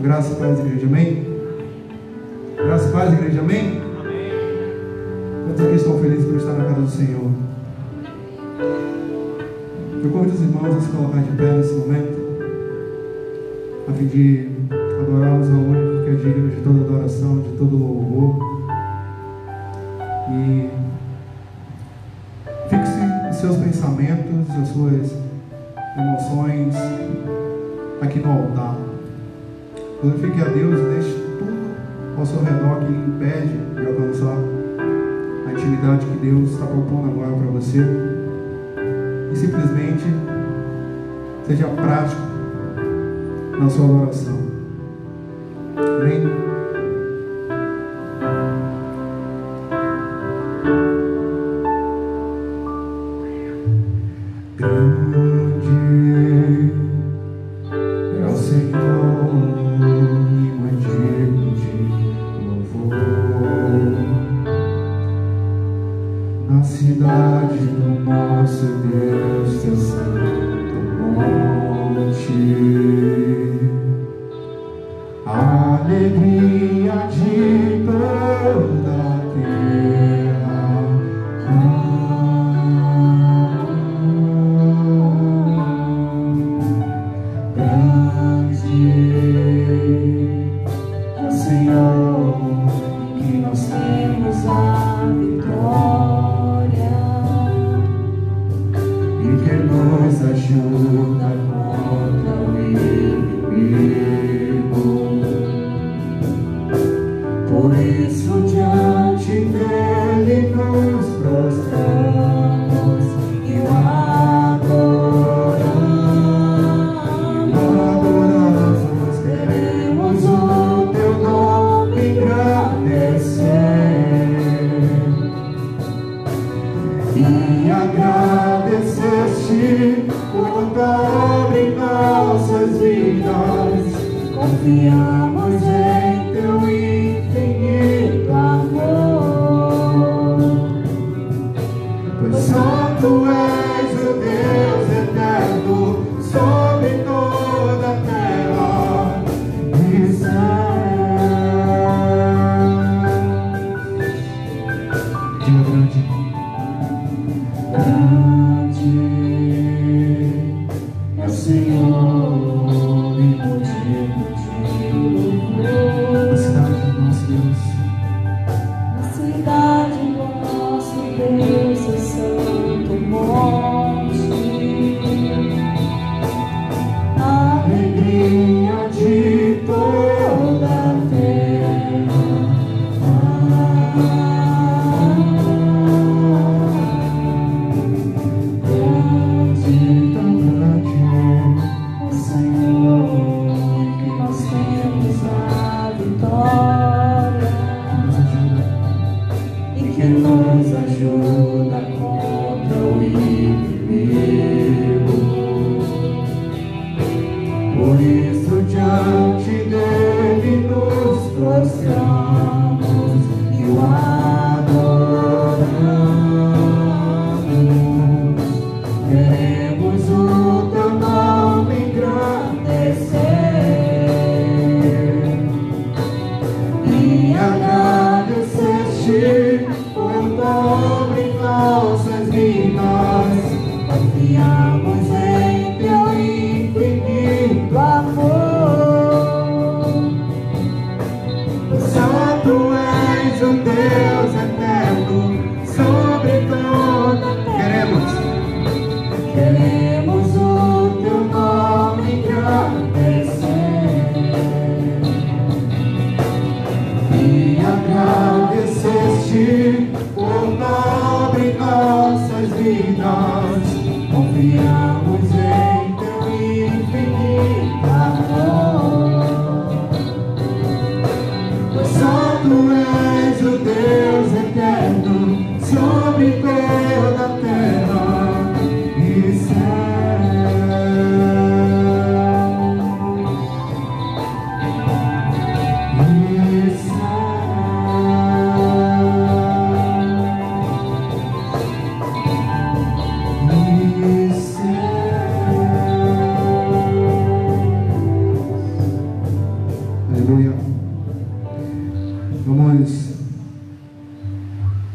Graça e paz, igreja, amém? Graça e paz, igreja, amém? Quantos aqui estão felizes por estar na casa do Senhor? Eu convido os irmãos a se colocar de pé nesse momento, a fim de adorarmos ao único que é digno de toda adoração, de todo louvor. E fixe os seus pensamentos, as suas emoções aqui no altar. Glorifique a Deus e deixe tudo ao seu redor que lhe impede de alcançar a intimidade que Deus está propondo agora para você. E simplesmente seja prático na sua adoração. Amém? Por pobre em nossas vidas.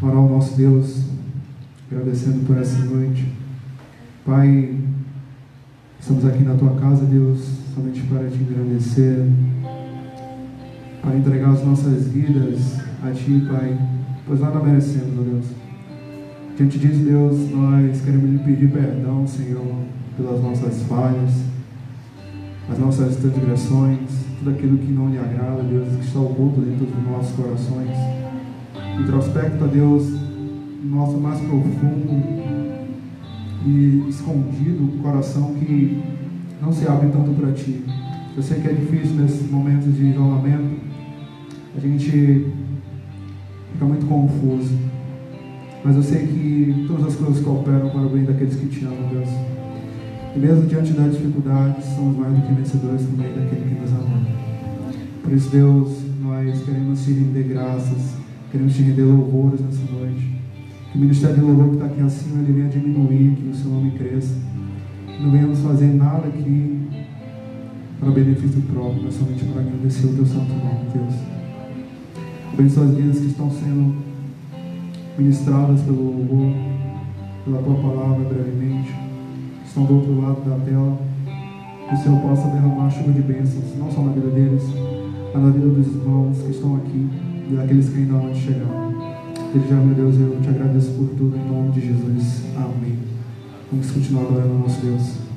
orar ao nosso Deus, agradecendo por essa noite. Pai, estamos aqui na Tua casa, Deus, somente para Te agradecer, para entregar as nossas vidas a Ti, Pai, pois nada merecemos, ó Deus. Diante disso, Deus, nós queremos lhe pedir perdão, Senhor, pelas nossas falhas, as nossas transgressões, tudo aquilo que não lhe agrada, Deus, que está oculto dentro dos nossos corações. Introspecta, Deus, no nosso mais profundo e escondido coração que não se abre tanto para Ti. Eu sei que é difícil nesses momentos de isolamento, a gente fica muito confuso, mas eu sei que todas as coisas cooperam para o bem daqueles que Te amam, Deus. E mesmo diante das dificuldades, somos mais do que vencedores por meio daquele que nos ama. Por isso, Deus, nós queremos Te render graças, queremos Te render louvores nessa noite. Que o ministério de louvor que está aqui acima, ele venha diminuir, que o Seu nome cresça. Que não venhamos fazer nada aqui para benefício próprio, mas somente para agradecer o Teu santo nome, Deus. Abençoa as vidas que estão sendo ministradas pelo louvor, pela Tua palavra brevemente, que estão do outro lado da tela, que o Senhor possa derramar chuva de bênçãos, não só na vida deles, mas na vida dos irmãos que estão aqui e daqueles que ainda vão chegar. Desde já, meu Deus, eu Te agradeço por tudo, em nome de Jesus. Amém. Vamos continuar adorando ao nosso Deus.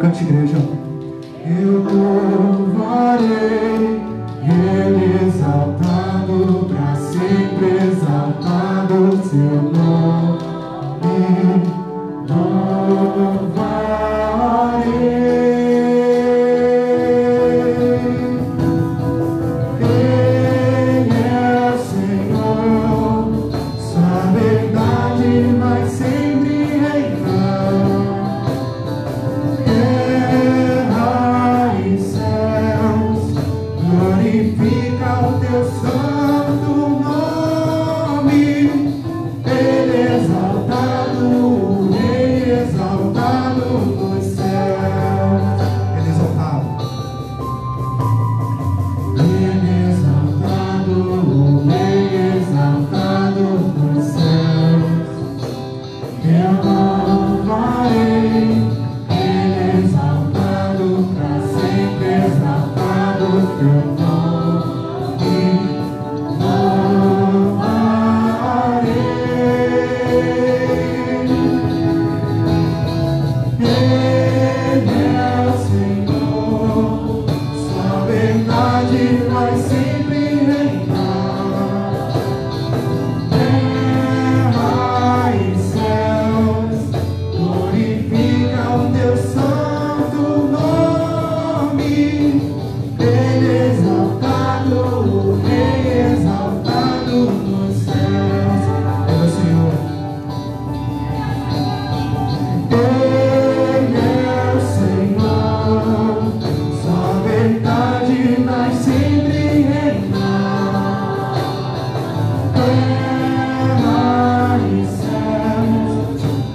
Cante, igreja. Eu louvarei, Ele exaltado, para sempre exaltado, Seu nome louvarei. Ele é o Senhor, Sua verdade vai sempre reinar. Glorifica o Teu santo nome. Ele exaltado, o Rei exaltado nos céus. Ele exaltado. Ele exaltado, o Rei exaltado nos céus. Eu louvarei. Ele exaltado, para sempre exaltado, Teu vai sempre reinar. Terra e céus, glorifica o Teu santo nome. Ele exaltado, o Rei exaltado nos céus. É o Senhor. Ele é o Senhor, Sua verdade vai sempre reinar. Terra e céus,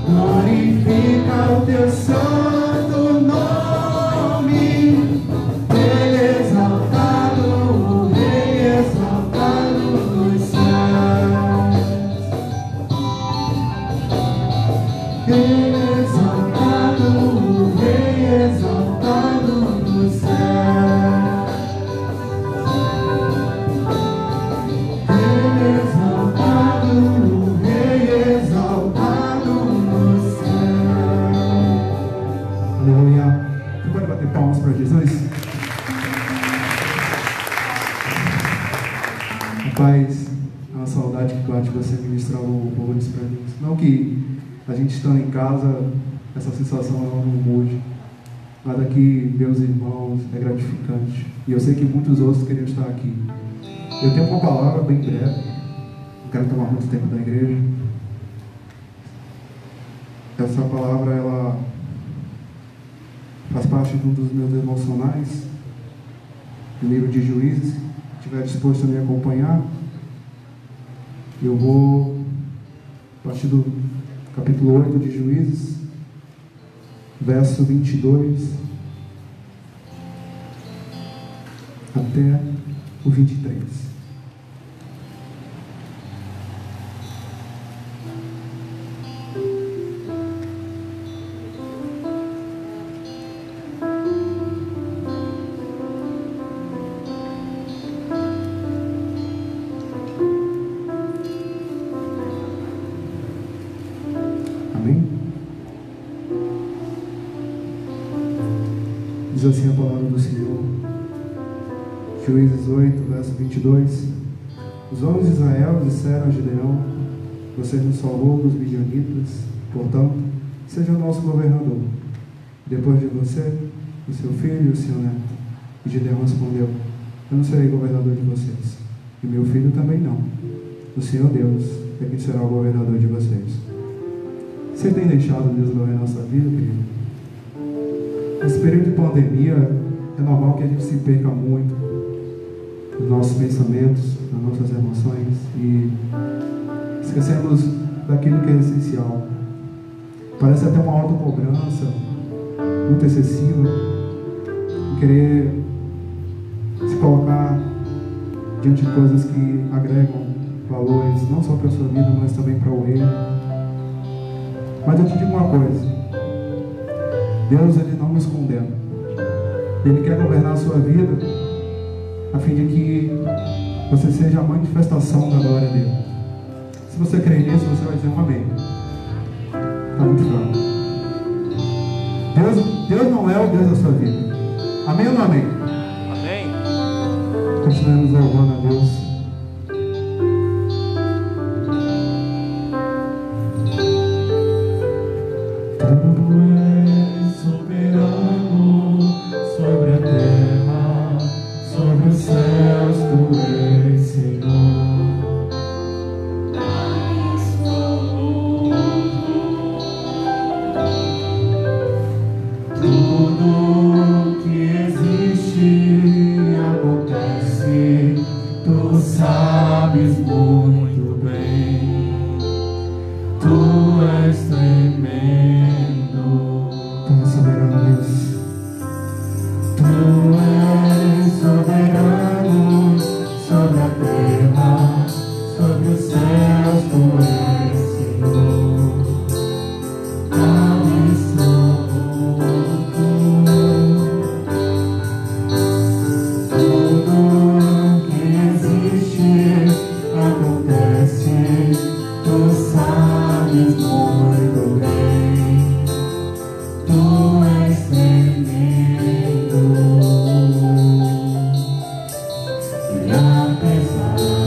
glorifica o Teu santo nome. Ele exaltado, o Rei exaltado nos céus. Ele exaltado, o Rei exaltado nos céus. Ele exaltado, o Rei exaltado nos céus. Aleluia. Você pode bater palmas para Jesus? Rapaz, é uma saudade que bate você ministrar louvores para Deus. Não que a gente estando em casa, essa sensação não mude. Mas aqui, meus irmãos, é gratificante. E eu sei que muitos outros queriam estar aqui. Eu tenho uma palavra bem breve. Não quero tomar muito tempo da igreja. Essa palavra, ela faz parte de um dos meus devocionais. no livro de Juízes, se estiver disposto a me acompanhar, eu vou a partir do capítulo 8 de Juízes, verso 22 até o 23. Diz assim a palavra do Senhor, Juízes 8, verso 22. Os homens de Israel disseram a Gideão: você nos salvou dos midianitas, portanto, seja o nosso governador. Depois de você, o seu filho e o seu neto. E Gideão respondeu: eu não serei governador de vocês, e meu filho também não. O Senhor Deus é quem será o governador de vocês. Você tem deixado Deus governar a sua vida, querido? Nesse período de pandemia, é normal que a gente se perca muito nos nossos pensamentos, nas nossas emoções, e esquecemos daquilo que é essencial. Parece até uma autocobrança muito excessiva, em querer se colocar diante de coisas que agregam valores, não só para a sua vida, mas também para o reino. Mas eu te digo uma coisa: Deus, Ele não nos condena. Ele quer governar a sua vida a fim de que você seja a manifestação da glória dele. Se você crer nisso, você vai dizer um amém. Está muito fraco. Deus não é o Deus da sua vida. Amém ou não amém? Amém. Continuemos louvando a Deus. Apesar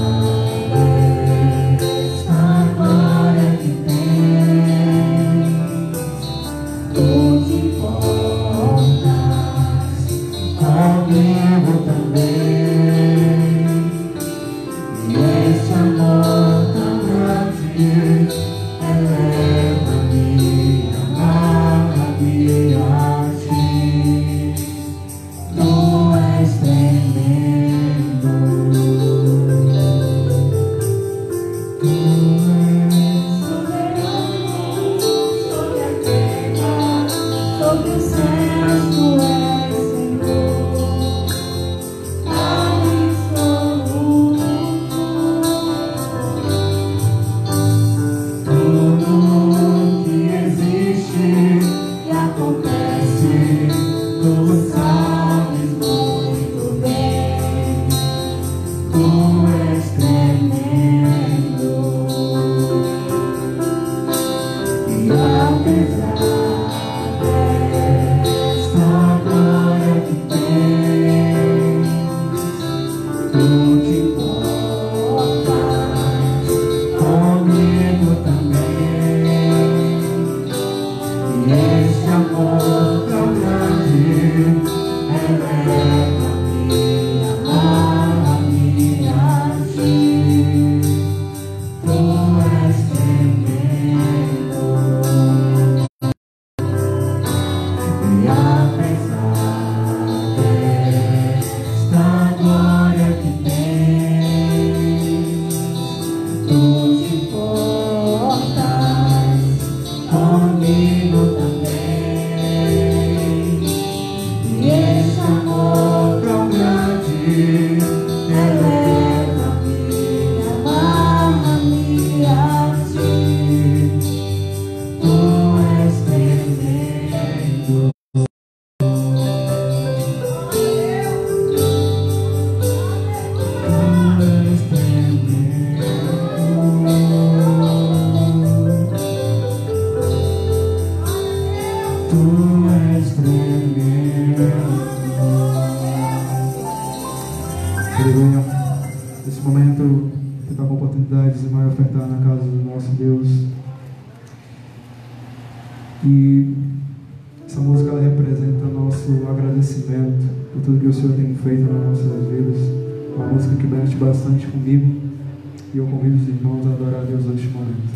Aleluia. Nesse momento, você está com a oportunidade de vai ofertar na casa do nosso Deus. E essa música ela representa nosso agradecimento por tudo que o Senhor tem feito nas nossas vidas. Uma música que mexe bastante comigo. E eu convido os irmãos a adorar a Deus neste momento.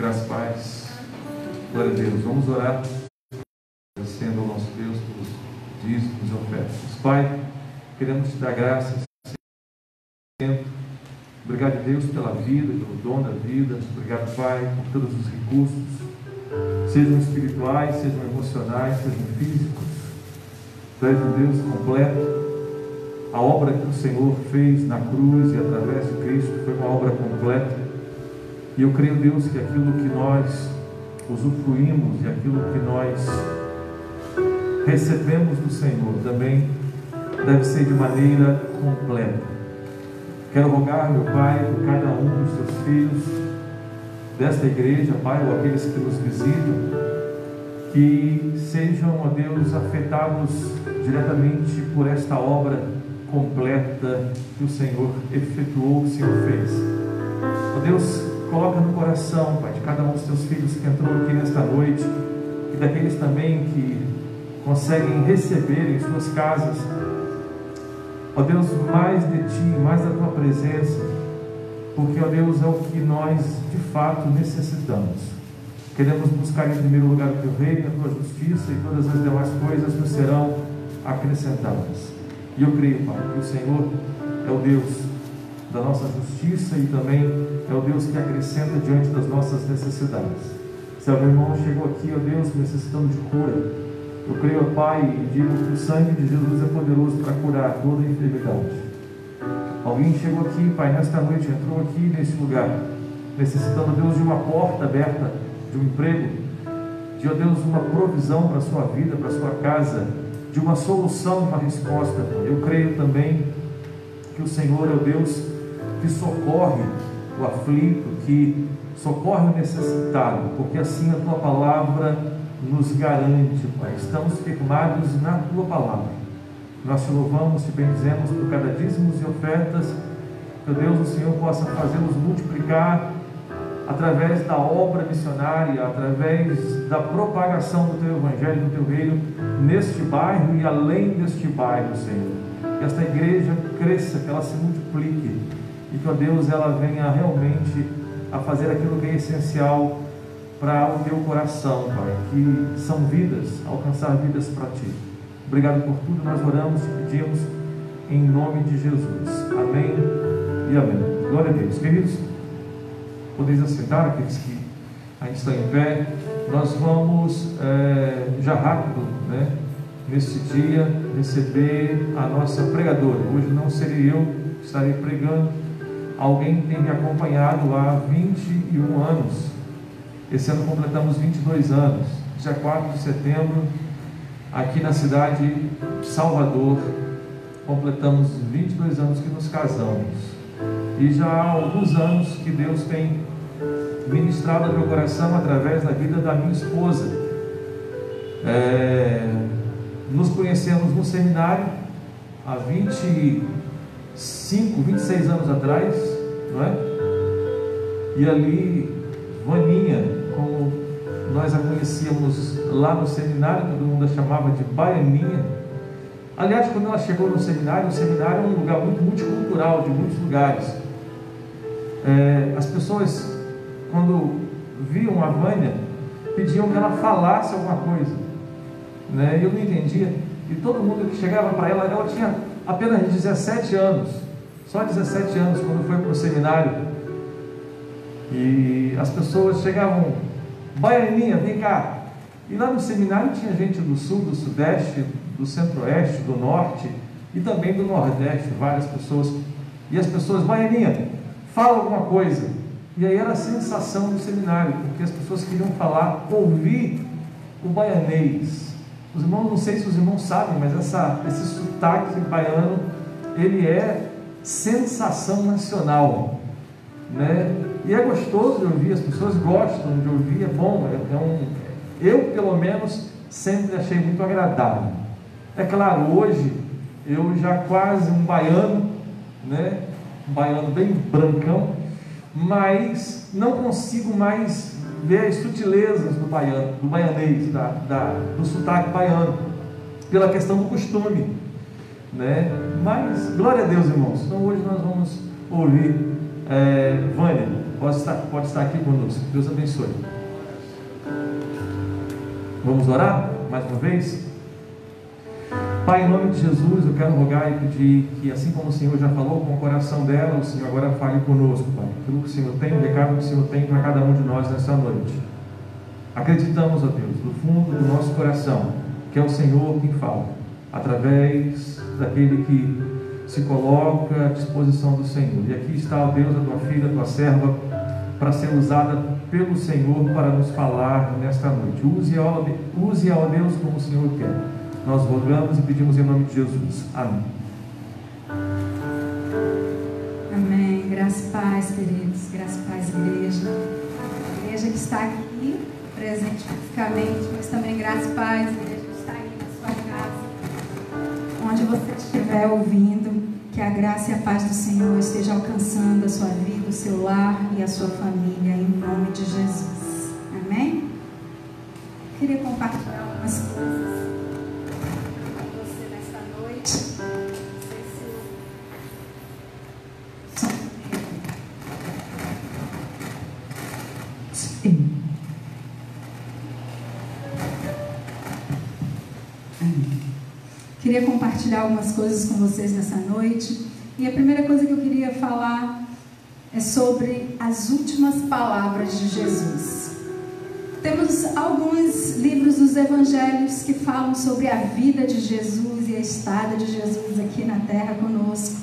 Graças, paz. Glória a Deus. Vamos orar, agradecendo ao nosso Deus pelos dízimos e ofertas. Pai, queremos te dar graças. Obrigado, Deus, pela vida, pelo dom da vida. Obrigado, Pai, por todos os recursos, sejam espirituais, sejam emocionais, sejam físicos. Tu és um Deus completo. A obra que o Senhor fez na cruz e através de Cristo foi uma obra completa. E eu creio, Deus, que aquilo que nós usufruímos e aquilo que nós recebemos do Senhor também deve ser de maneira completa. Quero rogar, meu Pai, por cada um dos teus filhos desta igreja, Pai, ou aqueles que nos visitam, que sejam, ó Deus, afetados diretamente por esta obra completa que o Senhor efetuou, que o Senhor fez. Ó Deus, coloca no coração, Pai, de cada um dos teus filhos que entrou aqui nesta noite, e daqueles também que conseguem receber em suas casas, ó Deus, mais de Ti, mais da Tua presença, porque, ó Deus, é o que nós de fato necessitamos. Queremos buscar em primeiro lugar o Teu reino, a Tua justiça, e todas as demais coisas nos serão acrescentadas. E eu creio, Pai, que o Senhor é o Deus da nossa justiça e também é o Deus que acrescenta diante das nossas necessidades. Se algum irmão chegou aqui, ó Deus, necessitando de cura, eu creio, ó Pai, e digo que o sangue de Jesus é poderoso para curar toda a enfermidade. Alguém chegou aqui, Pai, nesta noite, entrou aqui neste lugar, necessitando, Deus, de uma porta aberta, de um emprego, de, ó Deus, uma provisão para a sua vida, para a sua casa, de uma solução, uma resposta. Eu creio também que o Senhor é o Deus que socorre o aflito, que socorre o necessitado, porque assim a Tua palavra nos garante, Pai. Estamos firmados na Tua palavra. Nós Te louvamos, Te bendizemos por cada dízimos e ofertas. Que Deus, o Senhor possa fazê-los multiplicar através da obra missionária, através da propagação do Teu Evangelho, do Teu reino, neste bairro e além deste bairro, Senhor. Que esta igreja cresça, que ela se multiplique e que, ó Deus, ela venha realmente a fazer aquilo que é essencial para o Teu coração, Pai, que são vidas, alcançar vidas para Ti. Obrigado por tudo, nós oramos e pedimos em nome de Jesus. Amém e amém. Glória a Deus. Queridos, podeis assentar, aqueles que ainda estão em pé. Nós vamos já rápido, né, neste dia, receber a nossa pregadora. Hoje não serei eu que estarei pregando. Alguém tem me acompanhado há 21 anos. Esse ano completamos 22 anos. Dia 4 de setembro, aqui na cidade de Salvador, completamos 22 anos que nos casamos. E já há alguns anos que Deus tem ministrado ao meu coração através da vida da minha esposa. Nos conhecemos no seminário há 26 anos atrás, não é? E ali, Vaninha, como nós a conhecíamos lá no seminário, todo mundo a chamava de Baianinha. Aliás, quando ela chegou no seminário, o seminário é um lugar muito multicultural, de muitos lugares. As pessoas, quando viam a Vânia, pediam que ela falasse alguma coisa, né? Eu não entendia, e todo mundo que chegava para ela, ela tinha apenas 17 anos, só 17 anos quando foi para o seminário, e as pessoas chegavam, Baianinha, vem cá. E lá no seminário tinha gente do sul, do sudeste, do centro-oeste, do norte e também do nordeste, várias pessoas. E as pessoas, Baianinha, fala alguma coisa. E aí era a sensação do seminário, porque as pessoas queriam falar, ouvir o baianês. Os irmãos, não sei se os irmãos sabem, mas esse sotaque baiano, ele é sensação nacional, né? E é gostoso de ouvir, as pessoas gostam de ouvir, é bom, eu pelo menos sempre achei muito agradável. É claro, hoje eu já quase um baiano, né? Um baiano bem brancão, mas não consigo mais ver as sutilezas do baiano, do baianês, do sotaque baiano, pela questão do costume, né? Mas glória a Deus, irmãos. Então hoje nós vamos ouvir Vânia, pode estar aqui conosco. Deus abençoe. Vamos orar mais uma vez? Pai, em nome de Jesus, eu quero rogar e pedir que, assim como o Senhor já falou com o coração dela, o Senhor agora fale conosco, Pai. Aquilo que o Senhor tem, o recado que o Senhor tem para cada um de nós nessa noite. Acreditamos, ó Deus, do fundo do nosso coração, que é o Senhor quem fala, através daquele que se coloca à disposição do Senhor. E aqui está, ó Deus, a tua filha, a tua serva, para ser usada pelo Senhor para nos falar nesta noite. Use-a, ó Deus, como o Senhor quer. Nós rogamos e pedimos em nome de Jesus. Amém. Amém. Graça e paz, queridos. Graça e paz, igreja. A igreja que está aqui, presente fisicamente, mas também graça e paz, igreja que está aí na sua casa. Onde você estiver ouvindo, que a graça e a paz do Senhor esteja alcançando a sua vida, o seu lar e a sua família. de Jesus. Amém? Queria compartilhar algumas coisas com você nesta noite. Queria compartilhar algumas coisas com vocês nessa noite. E a primeira coisa que eu queria falar é sobre as últimas palavras de Jesus. Temos alguns livros dos evangelhos que falam sobre a vida de Jesus e a estada de Jesus aqui na terra conosco.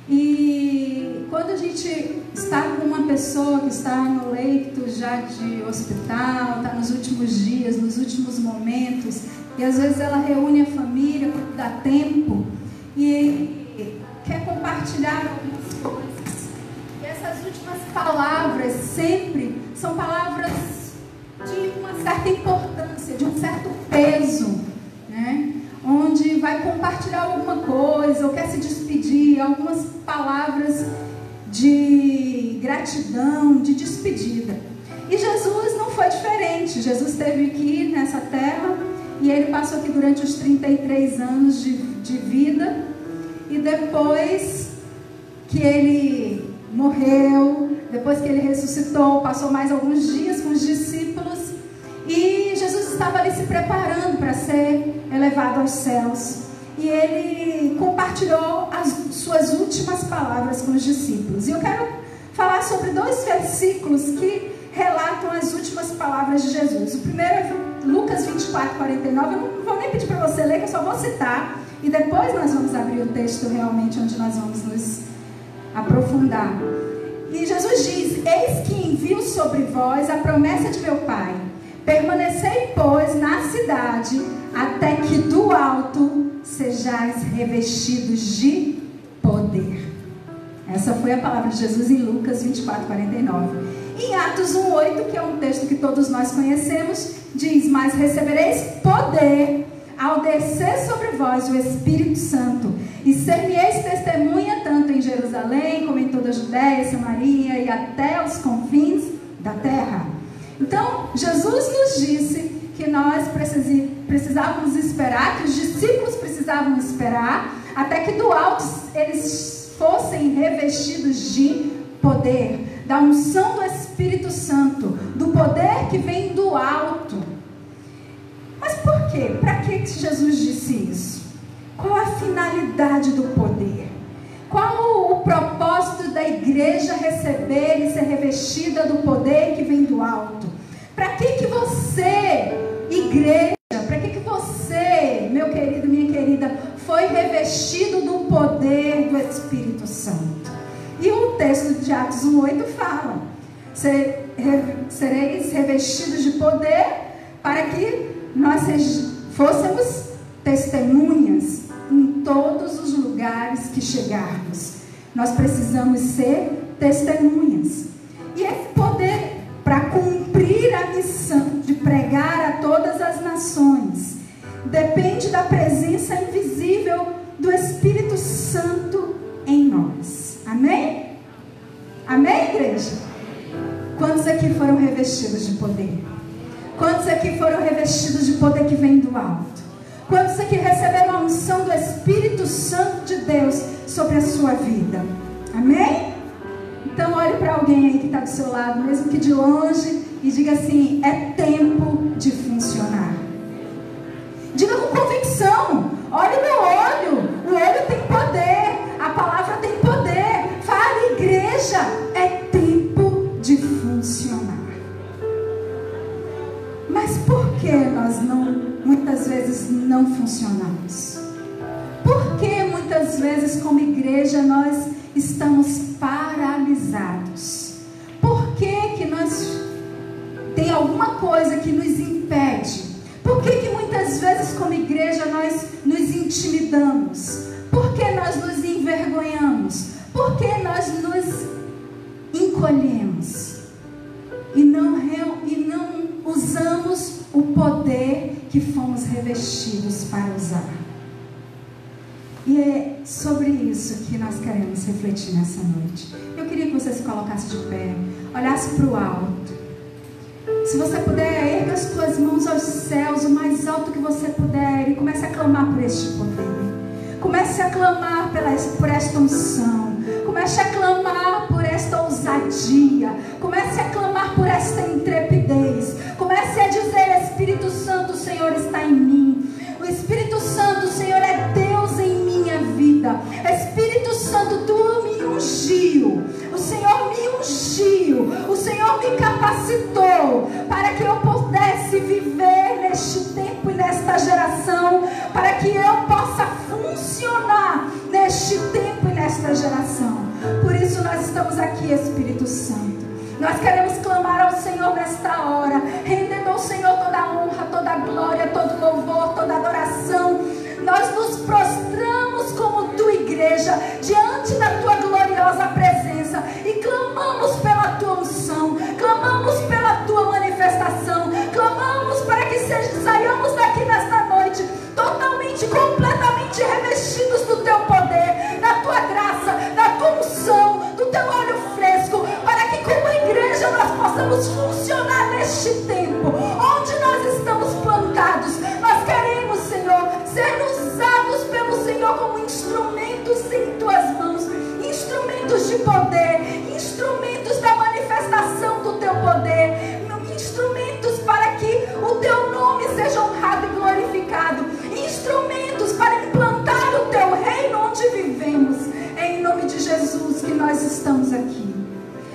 E quando a gente está com uma pessoa que está no leito já de hospital, está nos últimos dias, nos últimos momentos, e às vezes ela reúne a família quando dá tempo e quer compartilhar algumas coisas. E essas últimas palavras sempre são palavras de uma certa importância, de um certo peso, né? Onde vai compartilhar alguma coisa, ou quer se despedir, algumas palavras de gratidão, de despedida. E Jesus não foi diferente. Jesus esteve aqui nessa terra e ele passou aqui durante os 33 anos de vida, e depois que ele morreu, depois que ele ressuscitou, passou mais alguns dias com os discípulos, e Jesus estava ali se preparando para ser elevado aos céus, e ele compartilhou as suas últimas palavras com os discípulos. E eu quero falar sobre 2 versículos que relatam as últimas palavras de Jesus. O primeiro é Lucas 24, 49. Eu não vou nem pedir para você ler, que eu só vou citar, e depois nós vamos abrir o texto realmente onde nós vamos nos aprofundar. E Jesus diz: eis que envio sobre vós a promessa de meu Pai. Permanecei, pois, na cidade, até que do alto sejais revestidos de poder. Essa foi a palavra de Jesus em Lucas 24, 49. Em Atos 1:8, que é um texto que todos nós conhecemos, diz: mas recebereis poder ao descer sobre vós o Espírito Santo, e ser-me-eis testemunha tanto em Jerusalém, como em toda a Judéia, Samaria e até os confins da terra. Então, Jesus nos disse que nós precisávamos esperar, que os discípulos precisavam esperar, até que do alto eles fossem revestidos de poder, da unção do Espírito Santo, do poder que vem do alto. Mas por quê? Para que Jesus disse isso? Qual a finalidade do poder? Qual o propósito da igreja receber e ser revestida do poder que vem do alto? Para que você, igreja, para que você, meu querido, minha querida, foi revestido do poder do Espírito Santo? E o texto de Atos 1:8 fala: sereis revestidos de poder para que nós fôssemos testemunhas em todos os lugares que chegarmos. Nós precisamos ser testemunhas. E esse poder, para cumprir a missão de pregar a todas as nações, depende da presença invisível do Espírito Santo em nós. Amém? Amém, igreja? Quantos aqui foram revestidos de poder? Quantos aqui foram revestidos de poder que vem do alto? Quantos aqui receberam a unção do Espírito Santo de Deus sobre a sua vida? Amém? Então olhe para alguém aí que está do seu lado, mesmo que de longe, e diga assim: é tempo de funcionar. Diga com convicção: olhe no olho, o olho tem poder, a palavra tem poder. Fale, igreja, é tempo de funcionar. Mas por que nós muitas vezes não funcionamos? Por que muitas vezes como igreja nós estamos paralisados? Por que nós tem alguma coisa que nos impede? Por que muitas vezes como igreja nós nos intimidamos? Por que nós nos envergonhamos? Por que nós nos encolhemos? E não usamos o poder que fomos revestidos para usar. E é sobre isso que nós queremos refletir nessa noite. Eu queria que você se colocasse de pé, olhasse para o alto Se você puder, erga as tuas mãos aos céus, o mais alto que você puder, e comece a clamar por este poder. Comece a clamar por esta unção. Comece a clamar por esta ousadia. Comece a clamar por esta intrepidez. Comece a dizer: Espírito Santo, o Senhor está em mim. O Espírito Santo, o Senhor é Deus em minha vida. Espírito Santo, tu me ungiu. O Senhor me ungiu. O Senhor me capacitou para que eu pudesse viver neste tempo e nesta geração, para que eu possa funcionar neste tempo e nesta geração. Por isso nós estamos aqui, Espírito Santo. Nós queremos clamar ao Senhor nesta hora, rendendo ao Senhor toda a honra, toda a glória, todo louvor, toda adoração. Nós nos prostramos como tua igreja diante da tua gloriosa presença e clamamos pela tua unção, clamamos pela tua manifestação, clamamos para que saiamos daqui nesta noite totalmente, completamente revestidos do teu poder, da tua graça, da tua unção, do teu óleo fresco, para que como igreja nós possamos funcionar neste tempo onde nós estamos plantados. Nós queremos, Senhor, ser usados pelo Senhor como instrumentos em tuas mãos, instrumentos de poder, instrumentos da manifestação do teu poder, instrumentos para que o teu nome seja honrado e glorificado, instrumentos para implantar o teu reino onde vivemos. É em nome de Jesus que nós estamos aqui.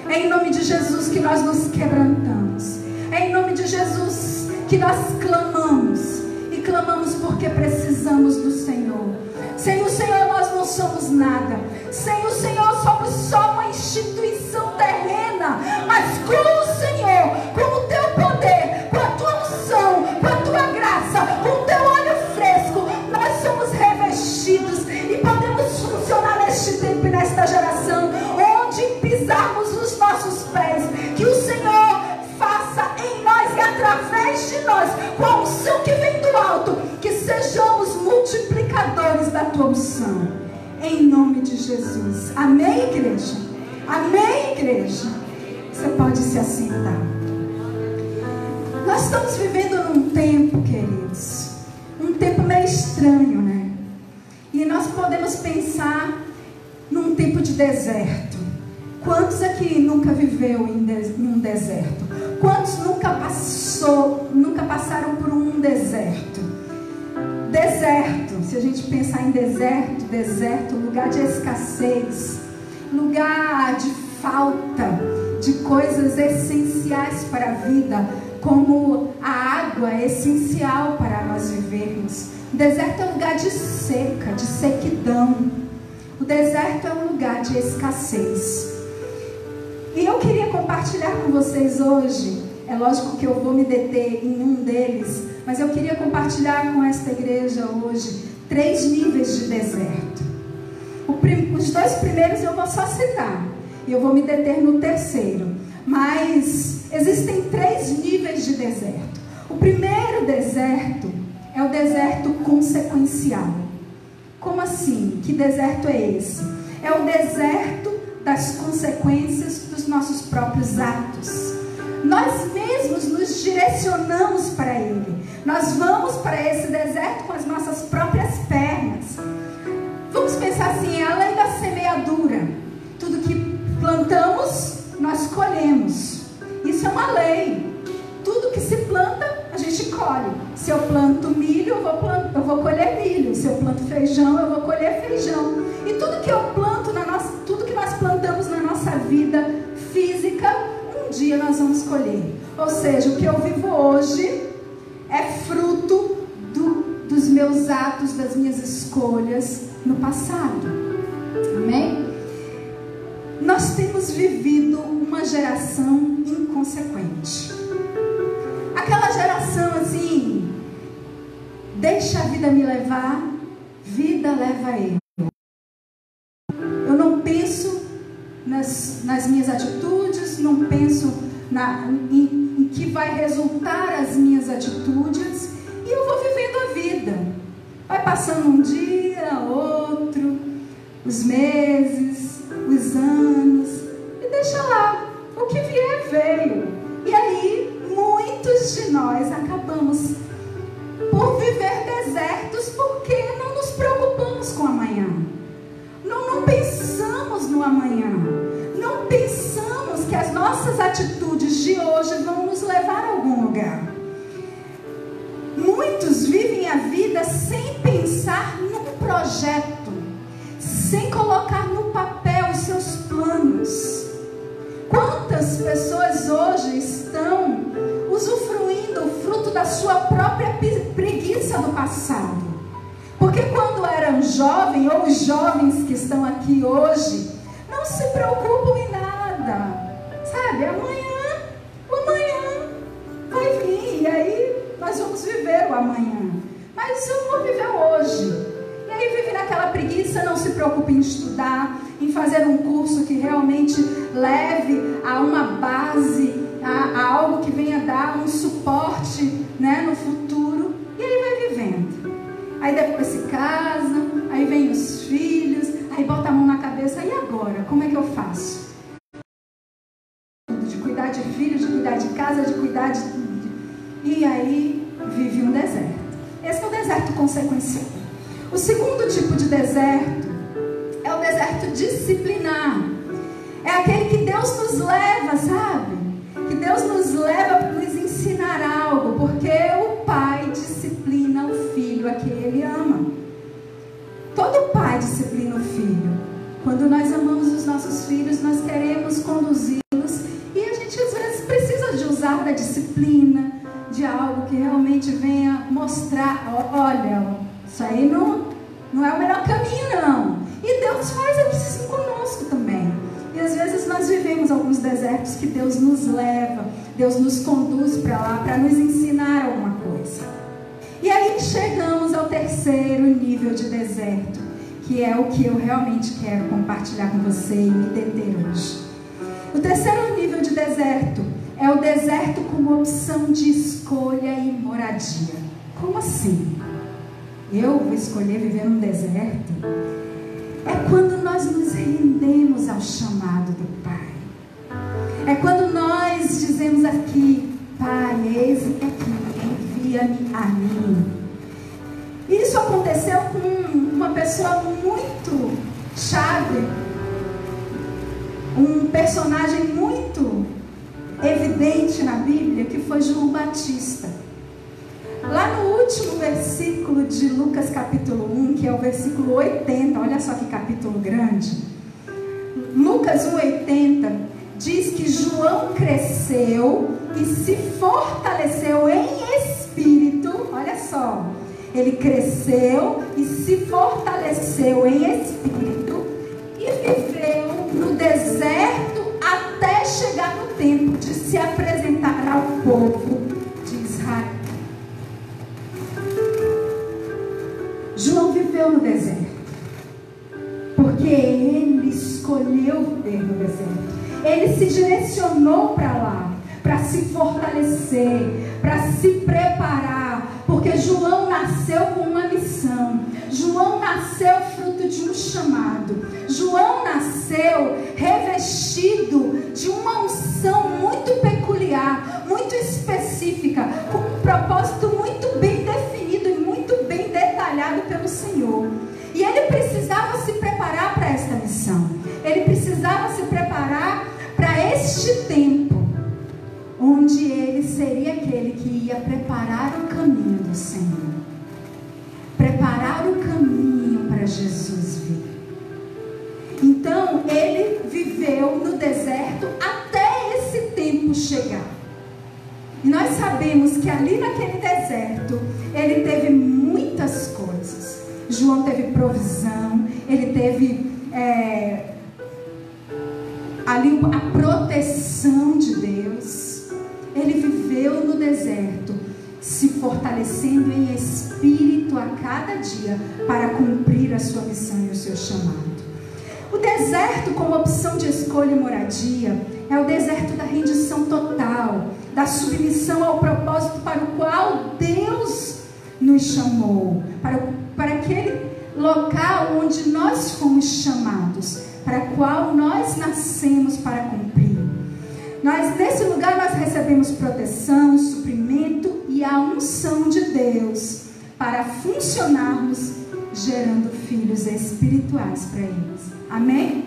É em nome de Jesus que nós nos quebrantamos. É em nome de Jesus que nós clamamos. E clamamos porque precisamos do Senhor. Sem o Senhor nós não somos nada. Sem o Senhor somos só uma instituição terrena. Mas com o Senhor, com o teu poder, com a tua unção, com a tua graça, com o teu óleo fresco, nós somos revestidos e podemos funcionar neste tempo e nesta geração, onde pisarmos os nossos pés, que o Senhor faça em nós e através de nós, com a unção que vem do alto, que sejamos multiplicadores da tua unção, em nome de Jesus. Amém, igreja? Amém, igreja? Você pode se assentar. Nós estamos vivendo num tempo, queridos, um tempo meio estranho, né? E nós podemos pensar num tempo de deserto. Quantos aqui nunca viveu em um deserto? Quantos nunca passaram por um deserto? Deserto, se a gente pensar em deserto, lugar de escassez, lugar de falta de coisas essenciais para a vida, como a água é essencial para nós vivermos. O deserto é um lugar de seca, de sequidão. O deserto é um lugar de escassez. E eu queria compartilhar com vocês hoje, é lógico que eu vou me deter em um deles, mas eu queria compartilhar com esta igreja hoje 3 níveis de deserto. Os 2 primeiros eu vou só citar, e eu vou me deter no terceiro. Mas existem 3 níveis de deserto. O primeiro deserto é o deserto consequencial. Como assim? Que deserto é esse? É o deserto das consequências dos nossos próprios atos. Nós mesmos nos direcionamos para ele. Nós vamos para esse deserto com as nossas próprias pernas. Vamos pensar assim, é a lei da semeadura. Tudo que plantamos, nós colhemos. Isso é uma lei. Tudo que se planta, a gente colhe. Se eu planto milho, eu vou colher milho. Se eu planto feijão, eu vou colher feijão. E tudo que eu planto tudo que nós plantamos na nossa vida física, um dia nós vamos colher. Ou seja, o que eu vivo hoje é fruto dos meus atos, das minhas escolhas no passado. Amém? Nós temos vivido uma geração inconsequente. Aquela geração assim, deixa a vida me levar, vida leva eu. Eu não penso nas minhas atitudes, não penso em que vai resultar as minhas atitudes, e eu vou vivendo a vida. Vai passando um dia, outro, os meses, os anos, e deixa lá, o que vier veio. E aí, muitos muitos de nós acabamos por viver desertos porque não nos preocupamos com o amanhã. Não pensamos no amanhã. Não pensamos que as nossas atitudes de hoje vão nos levar a algum lugar. Muitos vivem a vida sem pensar num projeto, sem colocar no papel os seus planos. Quantas pessoas hoje estão usufruindo o fruto da sua própria preguiça do passado? Porque quando eram jovens, ou os jovens que estão aqui hoje, não se preocupam em nada, sabe? O amanhã vai vir, e aí nós vamos viver o amanhã, mas eu vou viver hoje. E aí vive naquela preguiça, não se preocupa em estudar, em fazer um curso que realmente leve a uma base, a algo que venha dar um suporte, né, no futuro. E aí vai vivendo. Aí depois se casa, aí vem os filhos, aí bota a mão na cabeça. E agora? Como é que eu faço? De cuidar de filhos, de cuidar de casa, de cuidar de... E aí vive um deserto. Esse é o deserto consequencial. O segundo tipo de deserto é o deserto disciplinar. É aquele que Deus nos leva, sabe? Que Deus nos leva para nos ensinar algo, porque o pai disciplina o filho a quem ele ama. Todo pai disciplina o filho. Quando nós amamos os nossos filhos, nós queremos conduzi-los, e a gente às vezes precisa de usar da disciplina, de algo que realmente venha mostrar, olha, isso aí não é o melhor caminho, não. E Deus faz assim conosco também. E às vezes nós vivemos alguns desertos que Deus nos leva, Deus nos conduz para lá, para nos ensinar alguma coisa. E aí chegamos ao terceiro nível de deserto, que é o que eu realmente quero compartilhar com você e me deter hoje. O terceiro nível de deserto é o deserto como opção de escolha e moradia. Como assim? Eu vou escolher viver num deserto? É quando nós nos rendemos ao chamado do Pai. É quando nós dizemos aqui: Pai, eis aqui, envia-me a mim. Isso aconteceu com uma pessoa muito chave, um personagem muito evidente na Bíblia, que foi João Batista. Lá no último versículo de Lucas capítulo 1, que é o versículo 80, olha só que capítulo grande. Lucas 1,80 diz que João cresceu e se fortaleceu em espírito. Olha só, ele cresceu e se fortaleceu em espírito e viveu no deserto até chegar no tempo de se apresentar ao povo de Israel. João viveu no deserto, porque ele escolheu viver no deserto. Ele se direcionou para lá, para se fortalecer, para se preparar, porque João nasceu com uma missão. João nasceu fruto de um chamado. João nasceu revestido de uma unção muito peculiar, muito específica, com um propósito muito bem definido e muito bem detalhado pelo Senhor. E ele precisava se preparar para esta missão. Ele precisava se preparar para este tempo, onde ele seria aquele que ia preparar o caminho do Senhor, preparar o caminho para Jesus vir. Então ele viveu no deserto até esse tempo chegar. E nós sabemos que ali naquele deserto ele teve muitas coisas. João teve provisão, ele teve ali a proteção de Deus. Ele viveu no deserto, se fortalecendo em espírito a cada dia para cumprir a sua missão e o seu chamado. O deserto como opção de escolha e moradia é o deserto da rendição total, da submissão ao propósito para o qual Deus nos chamou, para aquele local onde nós fomos chamados, para o qual nós nascemos para cumprir. Nesse lugar nós recebemos proteção, suprimento e a unção de Deus para funcionarmos gerando filhos espirituais para eles. Amém?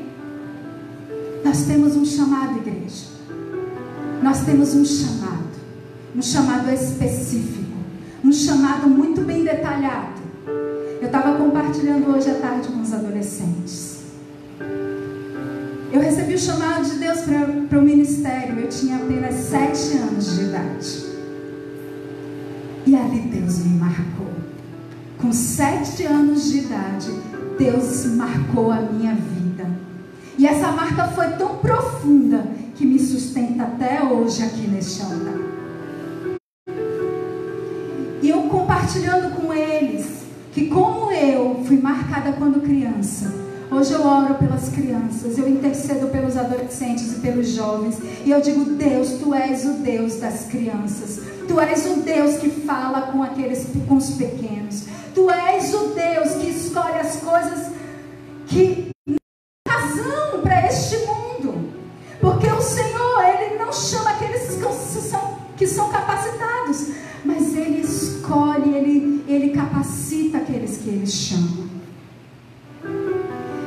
Nós temos um chamado, igreja. Nós temos um chamado específico, um chamado muito bem detalhado. Eu estava compartilhando hoje à tarde com os adolescentes. Eu recebi o chamado de Deus para o ministério. Eu tinha apenas 7 anos de idade. E ali Deus me marcou. Com 7 anos de idade, Deus marcou a minha vida. E essa marca foi tão profunda que me sustenta até hoje aqui neste altar. E eu compartilhando com eles que como eu fui marcada quando criança, hoje eu oro pelas crianças, eu intercedo pelos adolescentes e pelos jovens, e eu digo: Deus, Tu és o Deus das crianças, Tu és o Deus que fala com os pequenos, Tu és o Deus que escolhe as coisas que não tem razão para este mundo, porque o Senhor, Ele não chama aqueles que são capacitados, mas Ele escolhe, Ele capacita aqueles que Ele chama.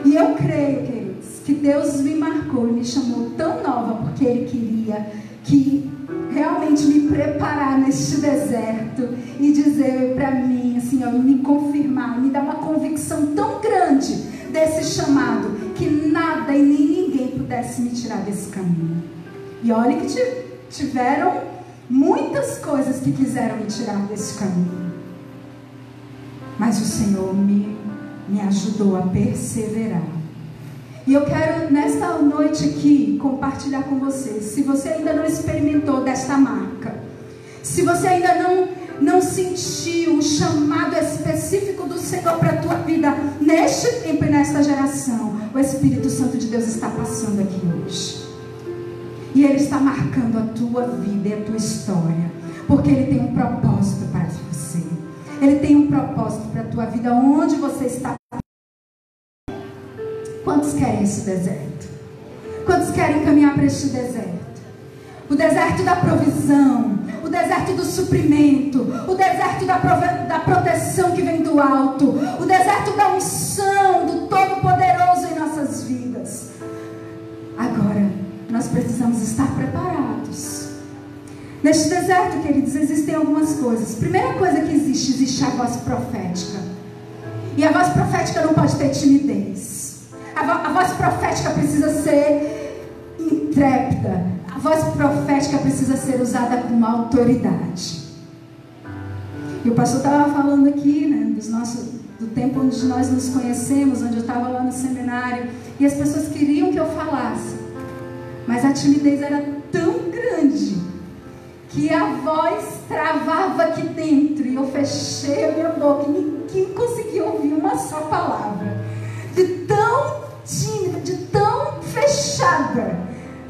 E eu creio, queridos, que Deus me marcou e me chamou tão nova, porque Ele queria que realmente me preparar neste deserto e dizer para mim, assim, ó, me confirmar, me dar uma convicção tão grande desse chamado, que nada e nem ninguém pudesse me tirar desse caminho. E olha que tiveram muitas coisas que quiseram me tirar desse caminho, mas o Senhor me ajudou a perseverar. E eu quero nesta noite aqui compartilhar com vocês. Se você ainda não experimentou desta marca, se você ainda não sentiu o chamado específico do Senhor para a tua vida neste tempo e nesta geração, o Espírito Santo de Deus está passando aqui hoje. E Ele está marcando a tua vida e a tua história, porque Ele tem um propósito para você. Ele tem um propósito para a tua vida, onde você está. Quantos querem esse deserto? Quantos querem caminhar para este deserto? O deserto da provisão, o deserto do suprimento, o deserto da proteção que vem do alto, o deserto da unção do Todo-Poderoso em nossas vidas. Agora, nós precisamos estar preparados. Neste deserto, queridos, existem algumas coisas. Primeira coisa que existe a voz profética. E a voz profética não pode ter timidez. A voz profética precisa ser intrépida. A voz profética precisa ser usada com autoridade. E o pastor estava falando aqui, né, do tempo onde nós nos conhecemos, onde eu estava lá no seminário, e as pessoas queriam que eu falasse, mas a timidez era tão grande que a voz travava aqui dentro, e eu fechei a minha boca e ninguém conseguia ouvir uma só palavra. De tão tímida, de tão fechada,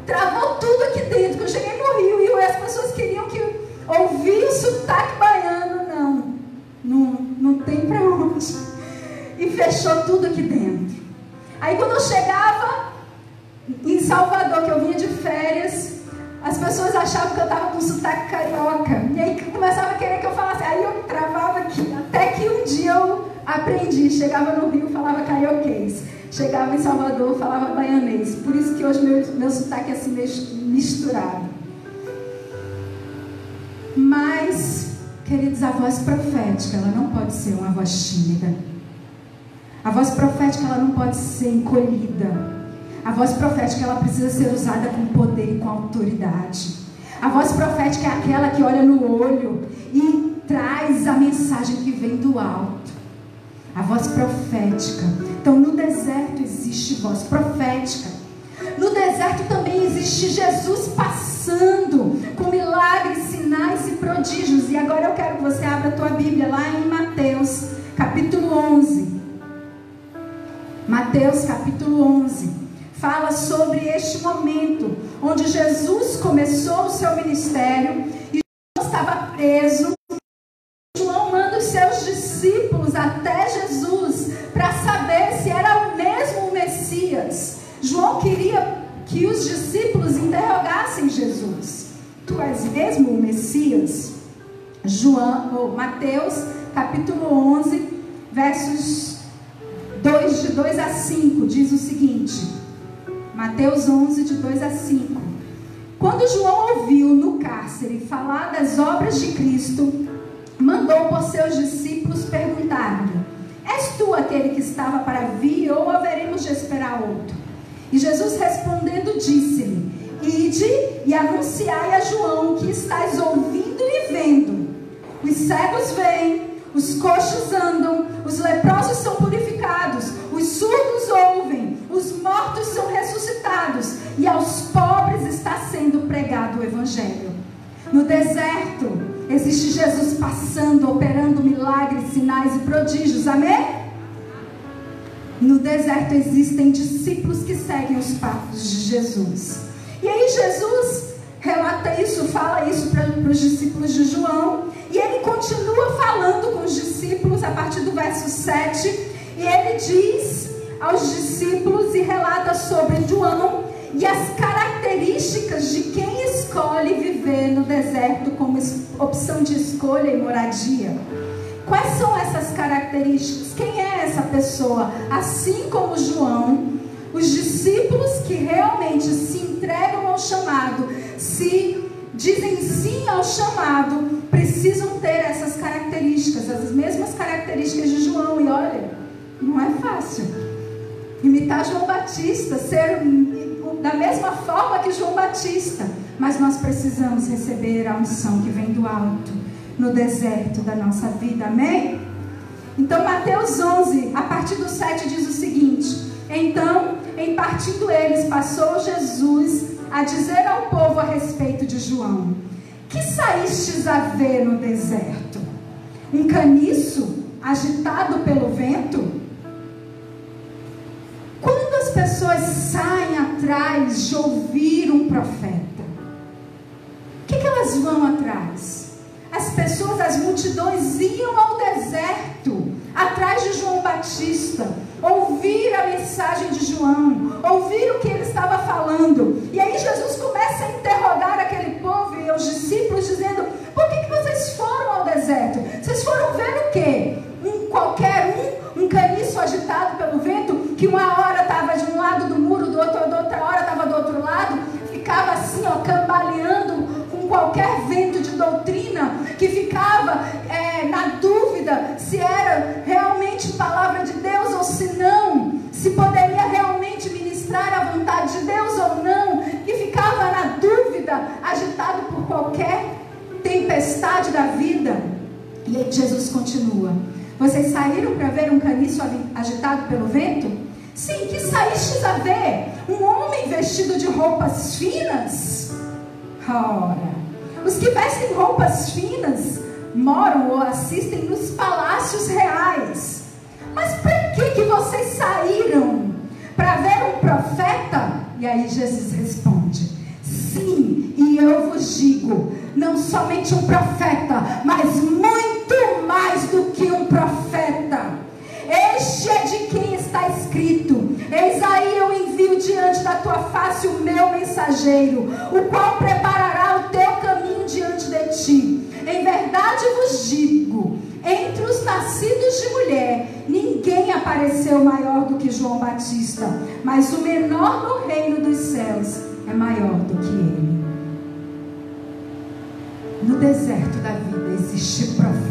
travou tudo aqui dentro, que eu cheguei no Rio e as pessoas queriam que ouvir o sotaque baiano. Não tem pra onde. E fechou tudo aqui dentro. Aí quando eu chegava em Salvador, que eu vinha de férias, as pessoas achavam que eu estava com sotaque carioca, e aí começava a querer que eu falasse, aí eu travava aqui, até que um dia eu aprendi. Chegava no Rio, falava carioquês, chegava em Salvador, falava baianês. Por isso que hoje meu sotaque é assim misturado. Mas, queridos, a voz profética, ela não pode ser uma voz tímida. A voz profética, ela não pode ser encolhida. A voz profética, ela precisa ser usada com poder e com autoridade. A voz profética é aquela que olha no olho e traz a mensagem que vem do alto. A voz profética. Então, no deserto existe voz profética. No deserto também existe Jesus passando com milagres, sinais e prodígios. E agora eu quero que você abra a tua Bíblia lá em Mateus, capítulo 11. Mateus, capítulo 11. Fala sobre este momento onde Jesus começou o seu ministério e João estava preso. João manda os seus discípulos até Jesus para saber se era o mesmo Messias. João queria que os discípulos interrogassem Jesus. profecias, Mateus capítulo 11, versos de 2 a 5, diz o seguinte, Mateus 11, de 2 a 5. Quando João ouviu no cárcere falar das obras de Cristo, mandou por seus discípulos perguntar-lhe: és tu aquele que estava para vir, ou haveremos de esperar outro? E Jesus respondendo disse-lhe: ide e anunciai a João que estáis ouvindo e vendo. Os cegos veem, os coxos andam, os leprosos são purificados, os surdos ouvem, os mortos são ressuscitados, e aos pobres está sendo pregado o Evangelho. No deserto existe Jesus passando, operando milagres, sinais e prodígios, amém? No deserto existem discípulos que seguem os passos de Jesus. E aí Jesus relata isso, fala isso para os discípulos de João, e ele continua falando com os discípulos a partir do verso 7, e ele diz aos discípulos e relata sobre João e as características de quem escolhe viver no deserto como opção de escolha e moradia. Quais são essas características? Quem é essa pessoa? Assim como João, os discípulos que realmente se entregam ao chamado, se dizem sim ao chamado, precisam ter essas características, as mesmas características de João. E olha, não é fácil imitar João Batista, ser da mesma forma que João Batista, mas nós precisamos receber a unção que vem do alto no deserto da nossa vida, amém? Então Mateus 11, a partir do 7 diz o seguinte: então, em partindo eles, passou Jesus a dizer ao povo a respeito de João: que saístes a ver no deserto? Um caniço agitado pelo vento? Quando as pessoas saem atrás de ouvir um profeta, o que elas vão atrás? As pessoas, as multidões iam ao deserto atrás de João Batista, ouvir a mensagem de João, ouvir o que ele estava falando. E aí Jesus começa a interrogar aquele povo e os discípulos, dizendo: por que vocês foram ao deserto? Vocês foram ver o quê? Um caniço agitado pelo vento, que uma hora estava de um lado do muro, da outra hora estava do outro lado, ficava assim, ó, cambaleando com qualquer vento de doutrina, que ficava na dúvida se era realmente palavra de Deus ou se não, se poderia realmente ministrar a vontade de Deus ou não, que ficava na dúvida, agitado por qualquer tempestade da vida. E aí Jesus continua: vocês saíram para ver um caniço agitado pelo vento? Sim, que saístes a ver? Um homem vestido de roupas finas? Ora, os que vestem roupas finas moram ou assistem nos palácios reais. Mas para que vocês saíram? Para ver um profeta? E aí Jesus responde: sim, e eu vos digo, não somente um profeta, mas muito mais do que um profeta. Este é de quem está escrito: eis aí eu envio diante da tua face o meu mensageiro, o qual preparará o teu caminho diante de ti. Em verdade vos digo, entre os nascidos de mulher, ninguém apareceu maior do que João Batista, mas o menor no reino dos céus é maior do que ele. No deserto da vida existe profeta,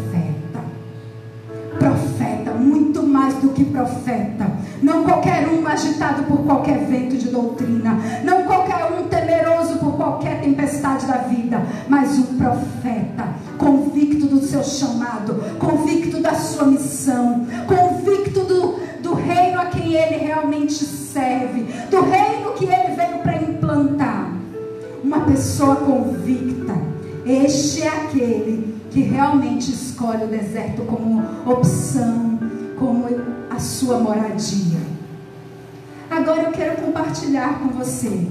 muito mais do que profeta. Não qualquer um agitado por qualquer vento de doutrina, não qualquer um temeroso por qualquer tempestade da vida, mas um profeta convicto do seu chamado, convicto da sua missão, convicto do reino a quem ele realmente serve, do reino que ele veio para implantar. Uma pessoa convicta. Este é aquele que realmente escolhe o deserto como opção, como a sua moradia. Agora eu quero compartilhar com você.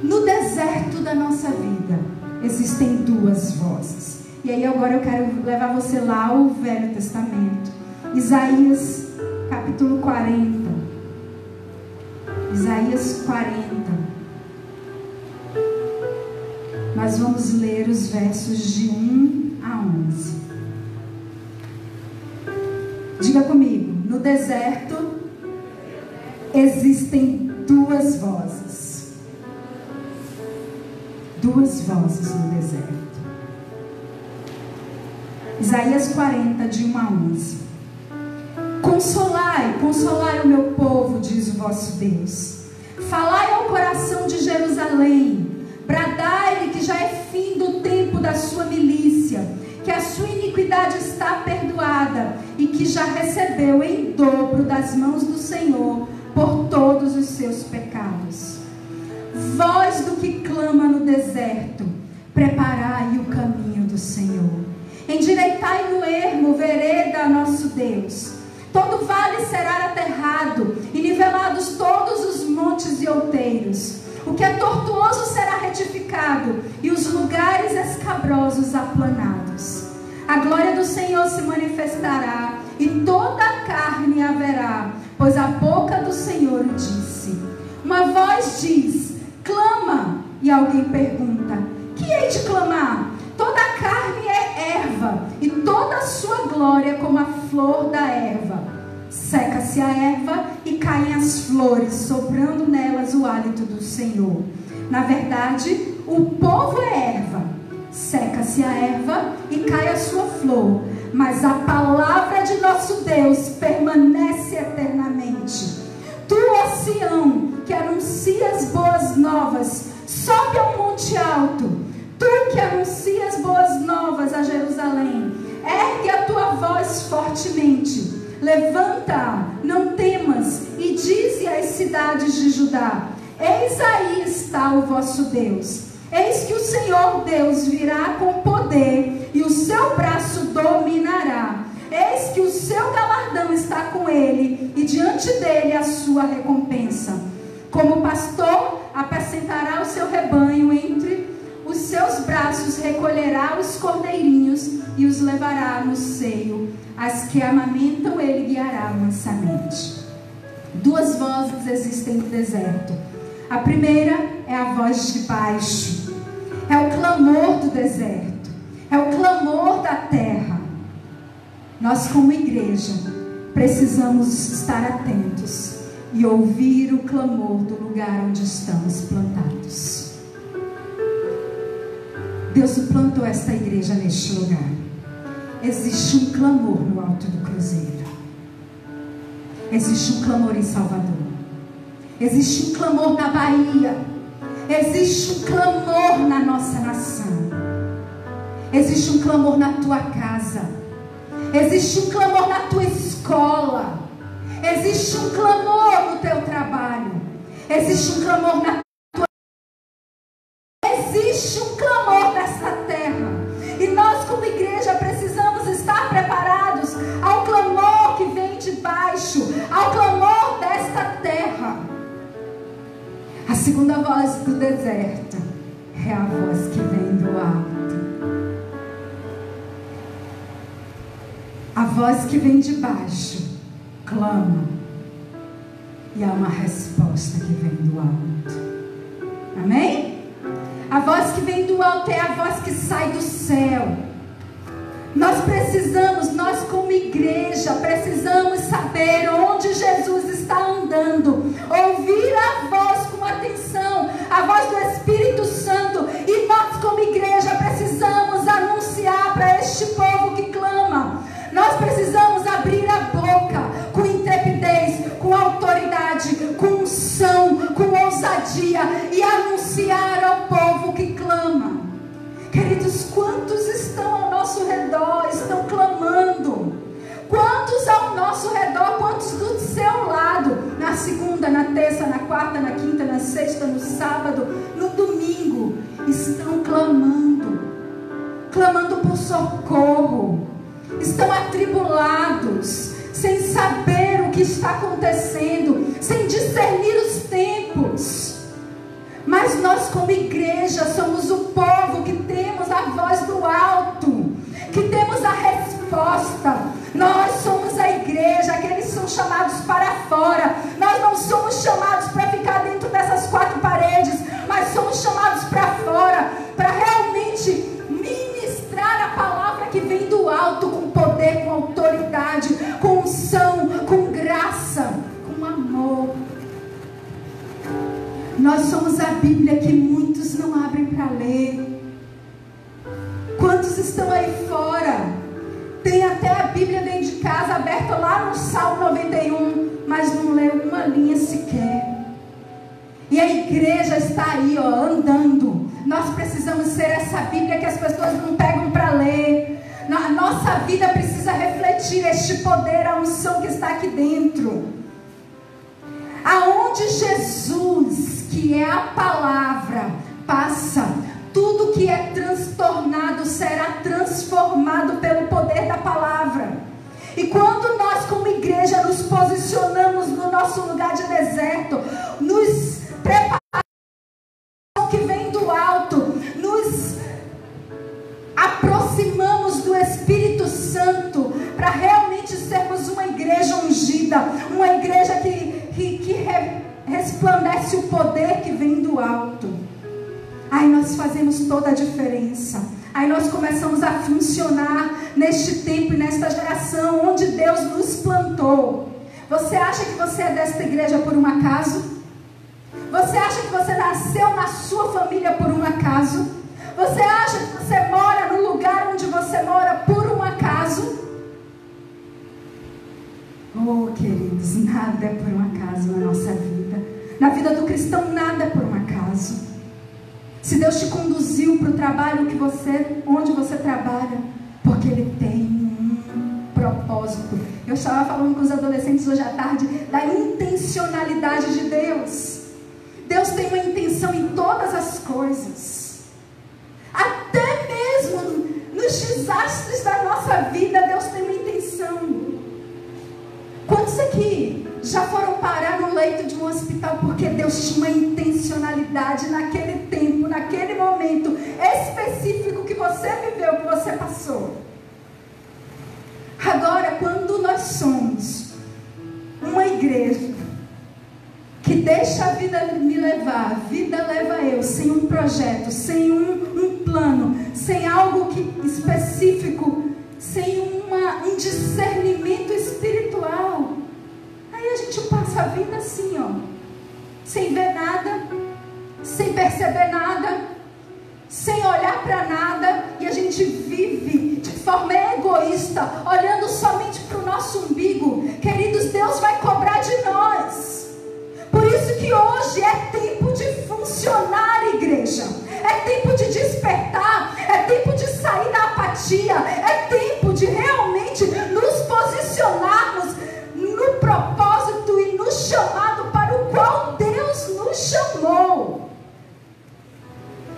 No deserto da nossa vida existem duas vozes. E aí agora eu quero levar você lá ao Velho Testamento. Isaías capítulo 40. Isaías 40. Nós vamos ler os versos de 1 a 11. Diga comigo: no deserto existem duas vozes. Duas vozes no deserto. Isaías 40, de 1 a 11. Consolai, consolai o meu povo, diz o vosso Deus. Falai ao coração de Jerusalém. Bradai-lhe que já é fim do tempo da sua milícia, que a sua iniquidade está perdoada e que já recebeu em dobro das mãos do Senhor por todos os seus pecados. Voz do que clama no deserto, preparai o caminho do Senhor. Endireitai no ermo vereda a nosso Deus. Todo vale será aterrado e nivelados todos os montes e outeiros. O que é tortuoso será retificado e os lugares escabrosos aplanados. A glória do Senhor se manifestará e toda a carne haverá, pois a boca do Senhor o disse. Uma voz diz: clama. E alguém pergunta: que hei de clamar? Toda a carne é erva e toda a sua glória como a flor da erva. Seca-se a erva e caem as flores, soprando nelas o hálito do Senhor. Na verdade, o povo é erva. Seca-se a erva e cai a sua flor, mas a palavra de nosso Deus permanece eternamente. Tu, ó Sião, que anuncias boas novas, sobe ao monte alto. Tu que anuncias boas novas a Jerusalém, ergue a tua voz fortemente. Levanta, não temas, e dize às cidades de Judá: eis aí está o vosso Deus. Eis que o Senhor Deus virá com poder, e o seu braço dominará. Eis que o seu galardão está com ele, e diante dele a sua recompensa. Como pastor, apacentará o seu rebanho, entre os seus braços recolherá os cordeirinhos e os levará no seio. As que amamentam ele guiará mansamente. Duas vozes existem no deserto. A primeira é a voz de baixo. É o clamor do deserto. É o clamor da terra. Nós, como igreja, precisamos estar atentos e ouvir o clamor do lugar onde estamos plantados. Deus plantou esta igreja neste lugar. Existe um clamor no Alto do Cruzeiro. Existe um clamor em Salvador. Existe um clamor na Bahia. Existe um clamor na nossa nação. Existe um clamor na tua casa. Existe um clamor na tua escola. Existe um clamor no teu trabalho. Existe um clamor na tua... Existe um clamor nessa terra. E nós, como igreja, precisamos estar preparados ao clamor que vem de baixo, ao clamor desta terra. A segunda voz do deserto é a voz que vem do alto. A voz que vem de baixo clama, e há uma resposta que vem do alto. Amém? A voz que vem do alto é a voz que sai do céu. Nós precisamos, nós como igreja, precisamos saber onde Jesus está andando, ouvir a voz com atenção, a voz do Espírito Santo. E nós como igreja precisamos anunciar para este povo que clama. Nós precisamos abrir a boca com intrepidez, com autoridade, com unção, com ousadia e anunciar ao povo que clama. Queridos, quantos estão ao nosso redor, estão clamando? Quantos ao nosso redor, quantos do seu lado? Na segunda, na terça, na quarta, na quinta, na sexta, no sábado, no domingo, estão clamando. Clamando por socorro. Estão atribulados, sem saber o que está acontecendo, sem discernir os tempos. Mas nós como igreja somos o povo que temos a voz do alto, que temos a resposta. Nós somos a igreja, aqueles são chamados para fora. Nós não somos chamados para ficar dentro dessas quatro paredes, mas somos chamados para fora, para que vem do alto, com poder, com autoridade, com unção, com graça, com amor. Nós somos a Bíblia que muitos não abrem para ler. Quantos estão aí fora? Tem até a Bíblia dentro de casa, aberta lá no Salmo 91, mas não lê uma linha sequer. E a igreja está aí, ó, andando. Nós precisamos ser essa Bíblia que as pessoas não pegam para ler. A nossa vida precisa refletir este poder, a unção que está aqui dentro. Aonde Jesus, que é a palavra, passa, tudo que é transtornado será transformado pelo poder da palavra. E quando nós como igreja nos posicionamos no nosso lugar de deserto, nos preparamos que vem do alto, nos aproximamos do Espírito Santo para realmente sermos uma igreja ungida, uma igreja que resplandece o poder que vem do alto. Aí nós fazemos toda a diferença. Aí nós começamos a funcionar neste tempo e nesta geração onde Deus nos plantou. Você acha que você é desta igreja por um acaso? Você acha que você nasceu na sua família por um acaso? Você acha que você mora no lugar onde você mora por um acaso? Oh, queridos, nada é por um acaso na nossa vida. Na vida do cristão, nada é por um acaso. Se Deus te conduziu para o trabalho onde você trabalha, porque Ele tem um propósito. Eu estava falando com os adolescentes hoje à tarde da intencionalidade de Deus. Deus tem uma intenção em todas as coisas. Até mesmo nos desastres da nossa vida, Deus tem uma intenção. Quantos aqui já foram parar no leito de um hospital porque Deus tinha uma intencionalidade naquele tempo, naquele momento específico que você viveu, que você passou? Agora, quando nós somos uma igreja que deixa a vida me levar, a vida leva eu, sem um projeto, sem um plano, sem algo específico, sem um discernimento espiritual, aí a gente passa a vida assim, ó, sem ver nada, sem perceber nada, sem olhar para nada, e a gente vive de forma egoísta, olhando somente para o nosso umbigo. Queridos, Deus vai cobrar de nós. Por isso que hoje é tempo de funcionar, igreja. É tempo de despertar, é tempo de sair da apatia, é tempo de realmente nos posicionarmos no propósito e no chamado para o qual Deus nos chamou.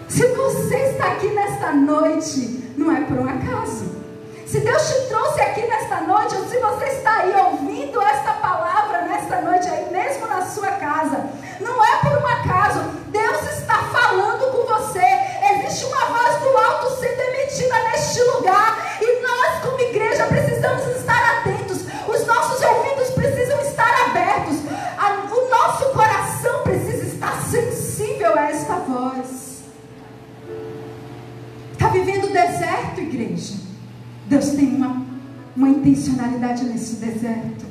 Se você está aqui nesta noite, não é por um acaso. Se Deus te trouxe aqui nesta noite, ou se você está aí ouvindo esta palavra nesta noite, aí mesmo na sua casa, não é por um acaso. Deus está falando com você. Existe uma voz do alto sendo emitida neste lugar, e nós como igreja precisamos estar atentos. Os nossos ouvidos precisam estar abertos. O nosso coração precisa estar sensível a esta voz. Está vivendo deserto, igreja? Deus tem uma intencionalidade nesse deserto.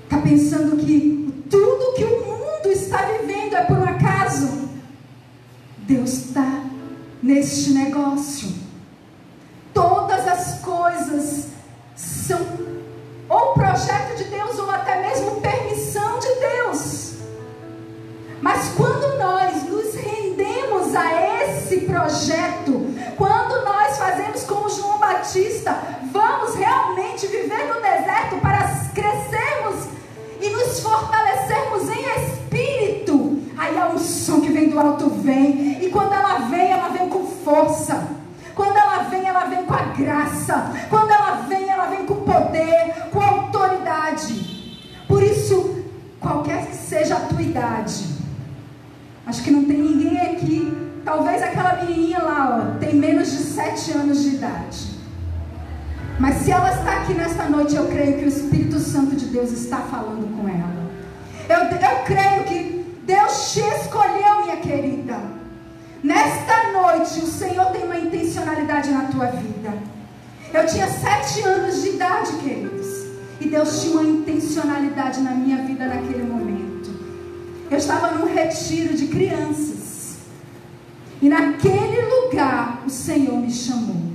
Está pensando que tudo que o mundo está vivendo é por um acaso? Deus está neste negócio. Todas as coisas são ou projeto de Deus, ou até mesmo permissão de Deus. Mas quando nós nos rendemos a esse projeto, quando nós fazemos como João Batista, vamos realmente viver no deserto para crescermos e nos fortalecermos em espírito, aí a unção que vem do alto vem, e quando ela vem com força. Quando ela vem com a graça. Quando ela vem com poder, com autoridade. Por isso, qualquer que seja a tua idade, acho que não tem ninguém aqui, talvez aquela menininha lá, ó, tem menos de 7 anos de idade. Mas se ela está aqui nesta noite, eu creio que o Espírito Santo de Deus está falando com ela. Eu creio que Deus te escolheu, minha querida. Nesta noite, o Senhor tem uma intencionalidade na tua vida. Eu tinha 7 anos de idade, queridos. E Deus tinha uma intencionalidade na minha vida naquele momento. Eu estava num retiro de crianças. E naquele lugar o Senhor me chamou.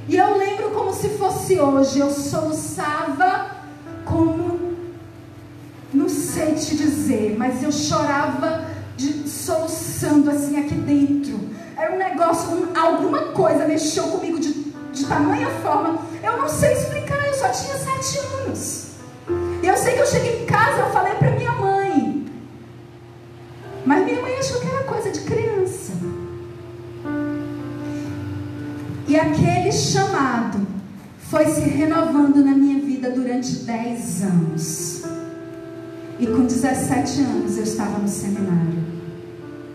E eu lembro como se fosse hoje. Eu soluçava como... Não sei te dizer, mas eu chorava soluçando assim aqui dentro. Era um negócio, alguma coisa mexeu comigo de tamanha forma. Eu não sei explicar, eu só tinha 7 anos. E eu sei que eu cheguei em casa, eu falei para minha mãe. Mas minha mãe achou que era coisa de criança. E aquele chamado foi se renovando na minha vida durante 10 anos. E com 17 anos eu estava no seminário,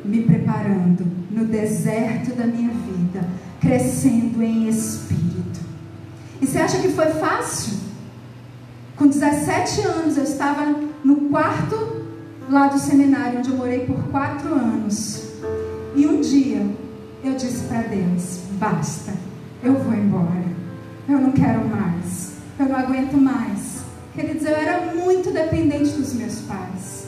me preparando no deserto da minha vida, crescendo em espírito. E você acha que foi fácil? Com 17 anos eu estava no quarto lá do seminário, onde eu morei por 4 anos. E um dia eu disse para Deus: basta, eu vou embora, eu não quero mais, eu não aguento mais. Queridos, eu era muito dependente dos meus pais.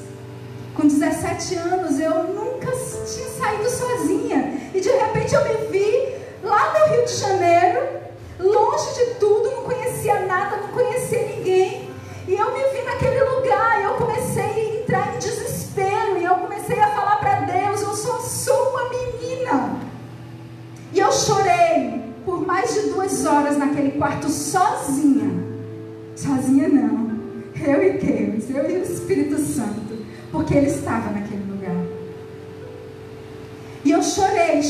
Com 17 anos eu nunca tinha saído sozinha. E de repente eu me vi lá no Rio de Janeiro, longe de tudo, não conhecia nada, não conhecia ninguém. E eu me vi naquele lugar e eu comecei a entrar em desespero. E eu comecei a falar para Deus: eu só sou uma menina. E eu chorei por mais de 2 horas naquele quarto sozinha. Sozinha não, eu e Deus, eu e o Espírito Santo, porque Ele estava naquele lugar. E eu chorei,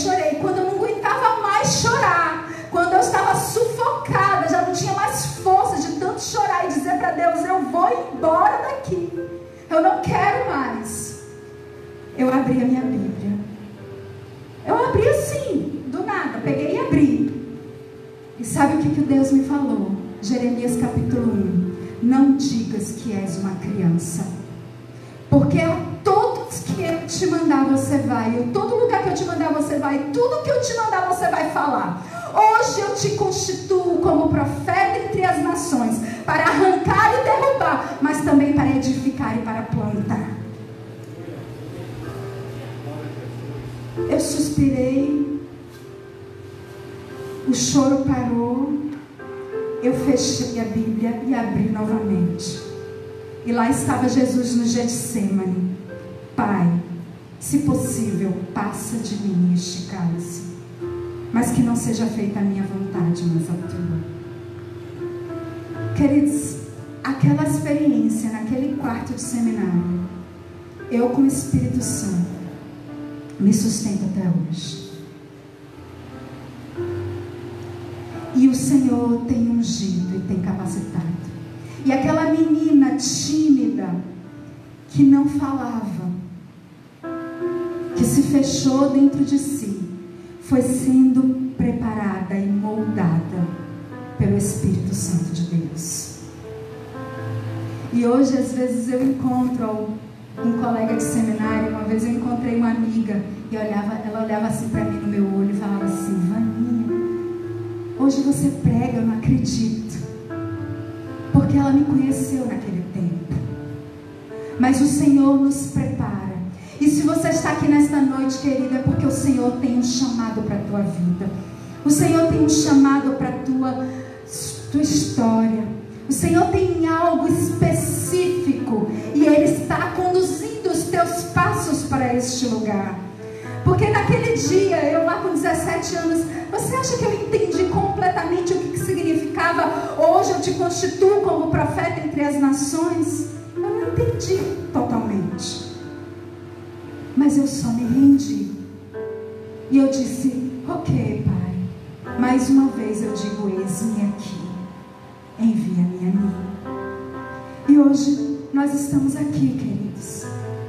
quando eu não aguentava mais chorar, quando eu estava sufocada, já não tinha mais força de tanto chorar e dizer para Deus: eu vou embora daqui, eu não quero mais. Eu abri a minha Bíblia, eu abri assim, do nada, peguei e abri. E sabe o que Deus me falou? Jeremias capítulo 1. Não digas que és uma criança, porque a todos que eu te mandar você vai, e todo lugar que eu te mandar você vai, tudo que eu te mandar você vai falar. Hoje eu te constituo como profeta entre as nações, para arrancar e derrubar, mas também para edificar e para plantar. Eu suspirei, o choro parou. Eu fechei a Bíblia e abri novamente. E lá estava Jesus no Getsemane. Pai, se possível, passa de mim este cálice, mas que não seja feita a minha vontade, mas a tua. Queridos, aquela experiência naquele quarto de seminário, eu com o Espírito Santo, me sustento até hoje. E o Senhor tem ungido e tem capacitado. E aquela menina tímida, que não falava, que se fechou dentro de si, foi sendo preparada e moldada pelo Espírito Santo de Deus. E hoje, às vezes, eu encontro um colega de seminário. Uma vez eu encontrei uma amiga e ela olhava assim para mim no meu olho e falava assim: Vaninha, hoje você prega, eu não acredito. Porque ela me conheceu naquele tempo. Mas o Senhor nos prepara. E se você está aqui nesta noite, querida, é porque o Senhor tem um chamado para a tua vida. O Senhor tem um chamado para a tua história. O Senhor tem algo específico. E Ele está conduzindo os teus passos para este lugar. Porque naquele dia, eu lá com 17 anos, você acha que eu entendi completamente o que significava: hoje eu te constituo como profeta entre as nações? Eu não entendi totalmente. Mas eu só me rendi. E eu disse: ok, Pai, mais uma vez eu digo: eis-me aqui, envia-me a mim. E hoje nós estamos aqui, queridos.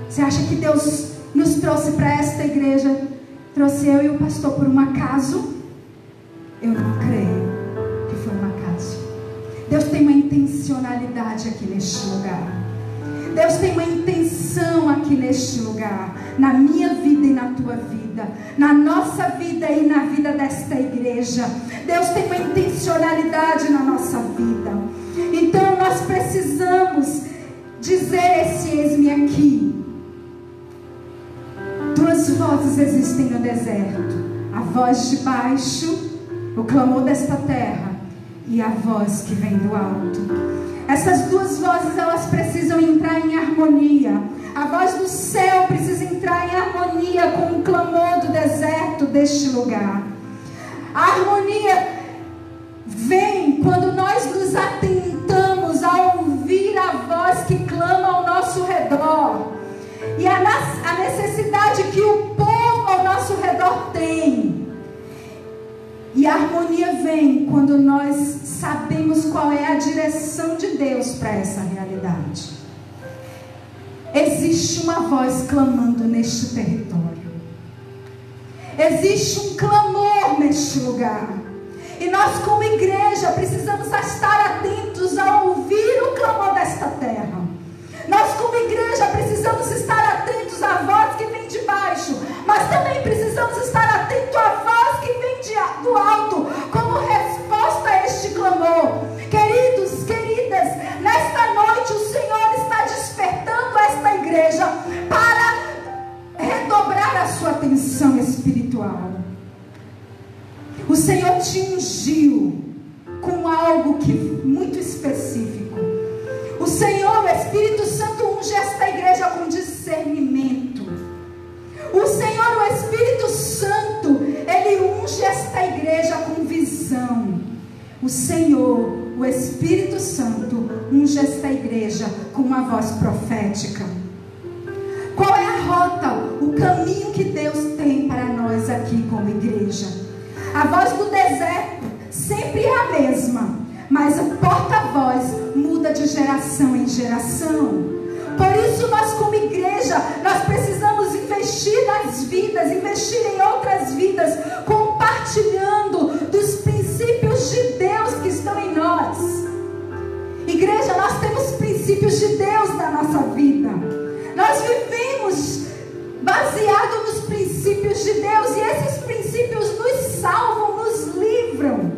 Você acha que Deus nos trouxe para esta igreja, trouxe eu e o pastor por um acaso? Eu não creio que foi um acaso. Deus tem uma intencionalidade aqui neste lugar. Deus tem uma intenção aqui neste lugar, na minha vida e na tua vida, na nossa vida e na vida desta igreja. Deus tem uma intencionalidade intencionalidade na nossa vida. Então nós precisamos dizer esse eis-me aqui. Duas vozes existem no deserto: a voz de baixo, o clamor desta terra, e a voz que vem do alto. Essas duas vozes, elas precisam entrar em harmonia. A voz do céu precisa entrar em harmonia com o clamor do deserto deste lugar. A harmonia vem quando nós nos atentamos a ouvir a voz que clama ao nosso redor e a necessidade que o povo ao nosso redor tem. E a harmonia vem quando nós sabemos qual é a direção de Deus para essa realidade. Existe uma voz clamando neste território. Existe um clamor neste lugar. E nós, como igreja, precisamos estar atentos a ouvir o clamor desta terra. Nós, como igreja, precisamos estar atentos à voz que vem de baixo, mas também precisamos estar atentos à voz que vem do alto, como resposta a este clamor. Queridos, queridas, nesta noite o Senhor está despertando esta igreja para redobrar a sua atenção espiritual. O Senhor te ungiu com algo muito específico. O Senhor, o Espírito Santo, unge esta igreja com discernimento. O Senhor, o Espírito Santo, Ele unge esta igreja com visão. O Senhor, o Espírito Santo, unge esta igreja com uma voz profética. Qual é a rota, o caminho que Deus tem para nós aqui como igreja? A voz do deserto sempre é a mesma, mas o porta-voz muda de geração em geração. Por isso nós, como igreja, nós precisamos investir nas vidas, investir em outras vidas, compartilhando dos princípios de Deus que estão em nós. Igreja, nós temos princípios de Deus na nossa vida. Nós vivemos baseado nos princípios de Deus, e esses princípios nos salvam, nos livram.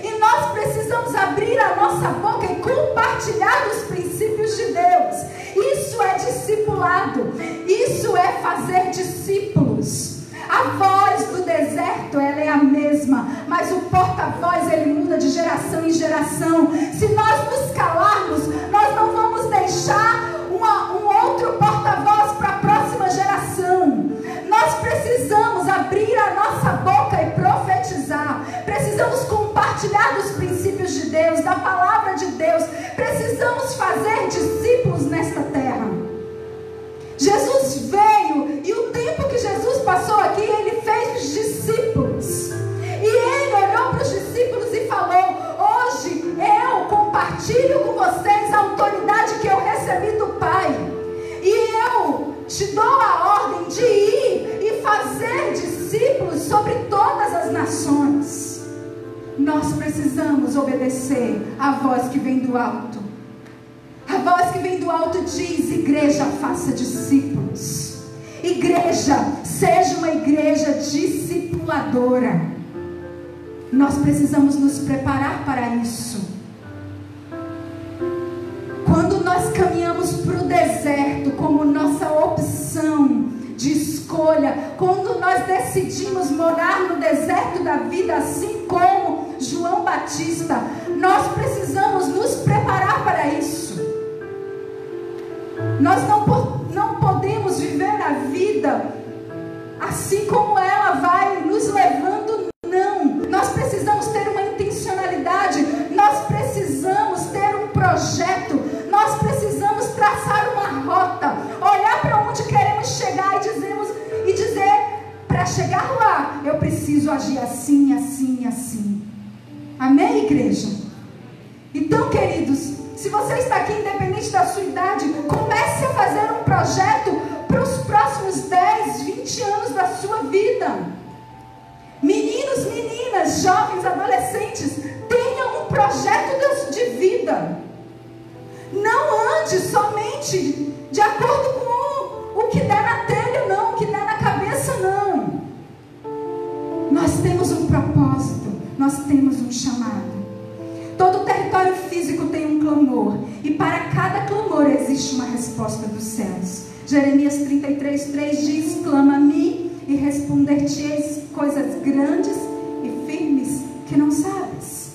E nós precisamos abrir a nossa boca e compartilhar os princípios de Deus. Isso é discipulado, isso é fazer discípulos. A voz do deserto, ela é a mesma, mas o porta-voz, ele muda de geração em geração. Se nós nos calarmos, nós não vamos deixar um outro porta-voz para a próxima geração. Nós precisamos abrir a nossa boca e profetizar. Precisamos compartilhar dos princípios de Deus, da palavra de Deus. Precisamos fazer discípulos nesta terra. Jesus veio, e o tempo que Jesus passou aqui, Ele fez discípulos. E Ele olhou para os discípulos e falou: hoje eu compartilho com vocês a autoridade que eu recebi do Pai. E eu te dou a ordem de ir e fazer discípulos sobre todas as nações. Nós precisamos obedecer à voz que vem do alto. A voz que vem do alto diz: igreja, faça discípulos. Igreja, seja uma igreja discipuladora. Nós precisamos nos preparar para isso. Quando nós caminhamos para o deserto como nossa opção de escolha, quando nós decidimos morar no deserto da vida, assim como João Batista, nós precisamos nos preparar para isso. Nós não podemos viver a vida assim como ela vai nos levando, não. Nós precisamos ter uma intencionalidade, nós precisamos ter um projeto, nós precisamos traçar uma rota, olhar para onde queremos chegar e dizer, para chegar lá, eu preciso agir assim, assim, assim. Amém, igreja? Então, queridos, se você está aqui, independente da sua idade, comece a fazer um projeto para os próximos 10, 20 anos da sua vida. Meninos, meninas, jovens, adolescentes, tenham um projeto de vida. Não ande somente de acordo com o que der na telha, não, o que der na cabeça, não. Nós temos um propósito, nós temos um chamado. clamor, e para cada clamor existe uma resposta dos céus. Jeremias 33:3 diz: clama a mim e responder-te-eis coisas grandes e firmes que não sabes.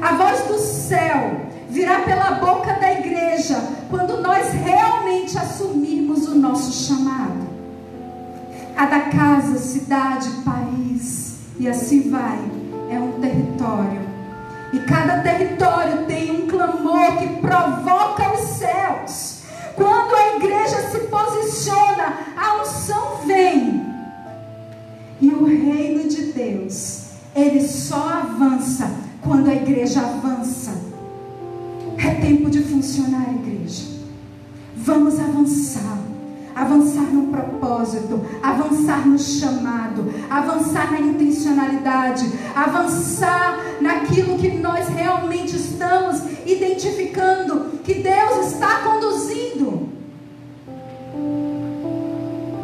A voz do céu virá pela boca da igreja quando nós realmente assumirmos o nosso chamado. Cada casa, cidade, país e assim vai, é um território. E cada território tem um clamor que provoca os céus. Quando a igreja se posiciona, a unção vem. E o reino de Deus, ele só avança quando a igreja avança. É tempo de funcionar, igreja. Vamos avançar. Avançar no propósito, avançar no chamado, avançar na intencionalidade, avançar naquilo que nós realmente estamos identificando que Deus está conduzindo.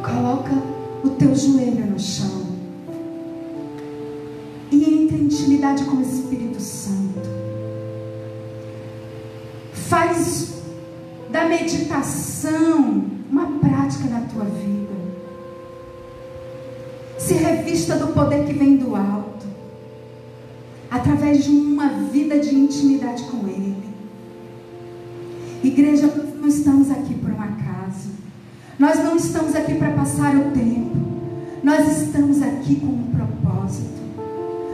Coloca o teu joelho no chão e entre em intimidade com o Espírito Santo. Faz da meditação uma prática na tua vida. Se revista do poder que vem do alto, através de uma vida de intimidade com Ele. Igreja, nós não estamos aqui por um acaso. Nós não estamos aqui para passar o tempo. Nós estamos aqui com um propósito.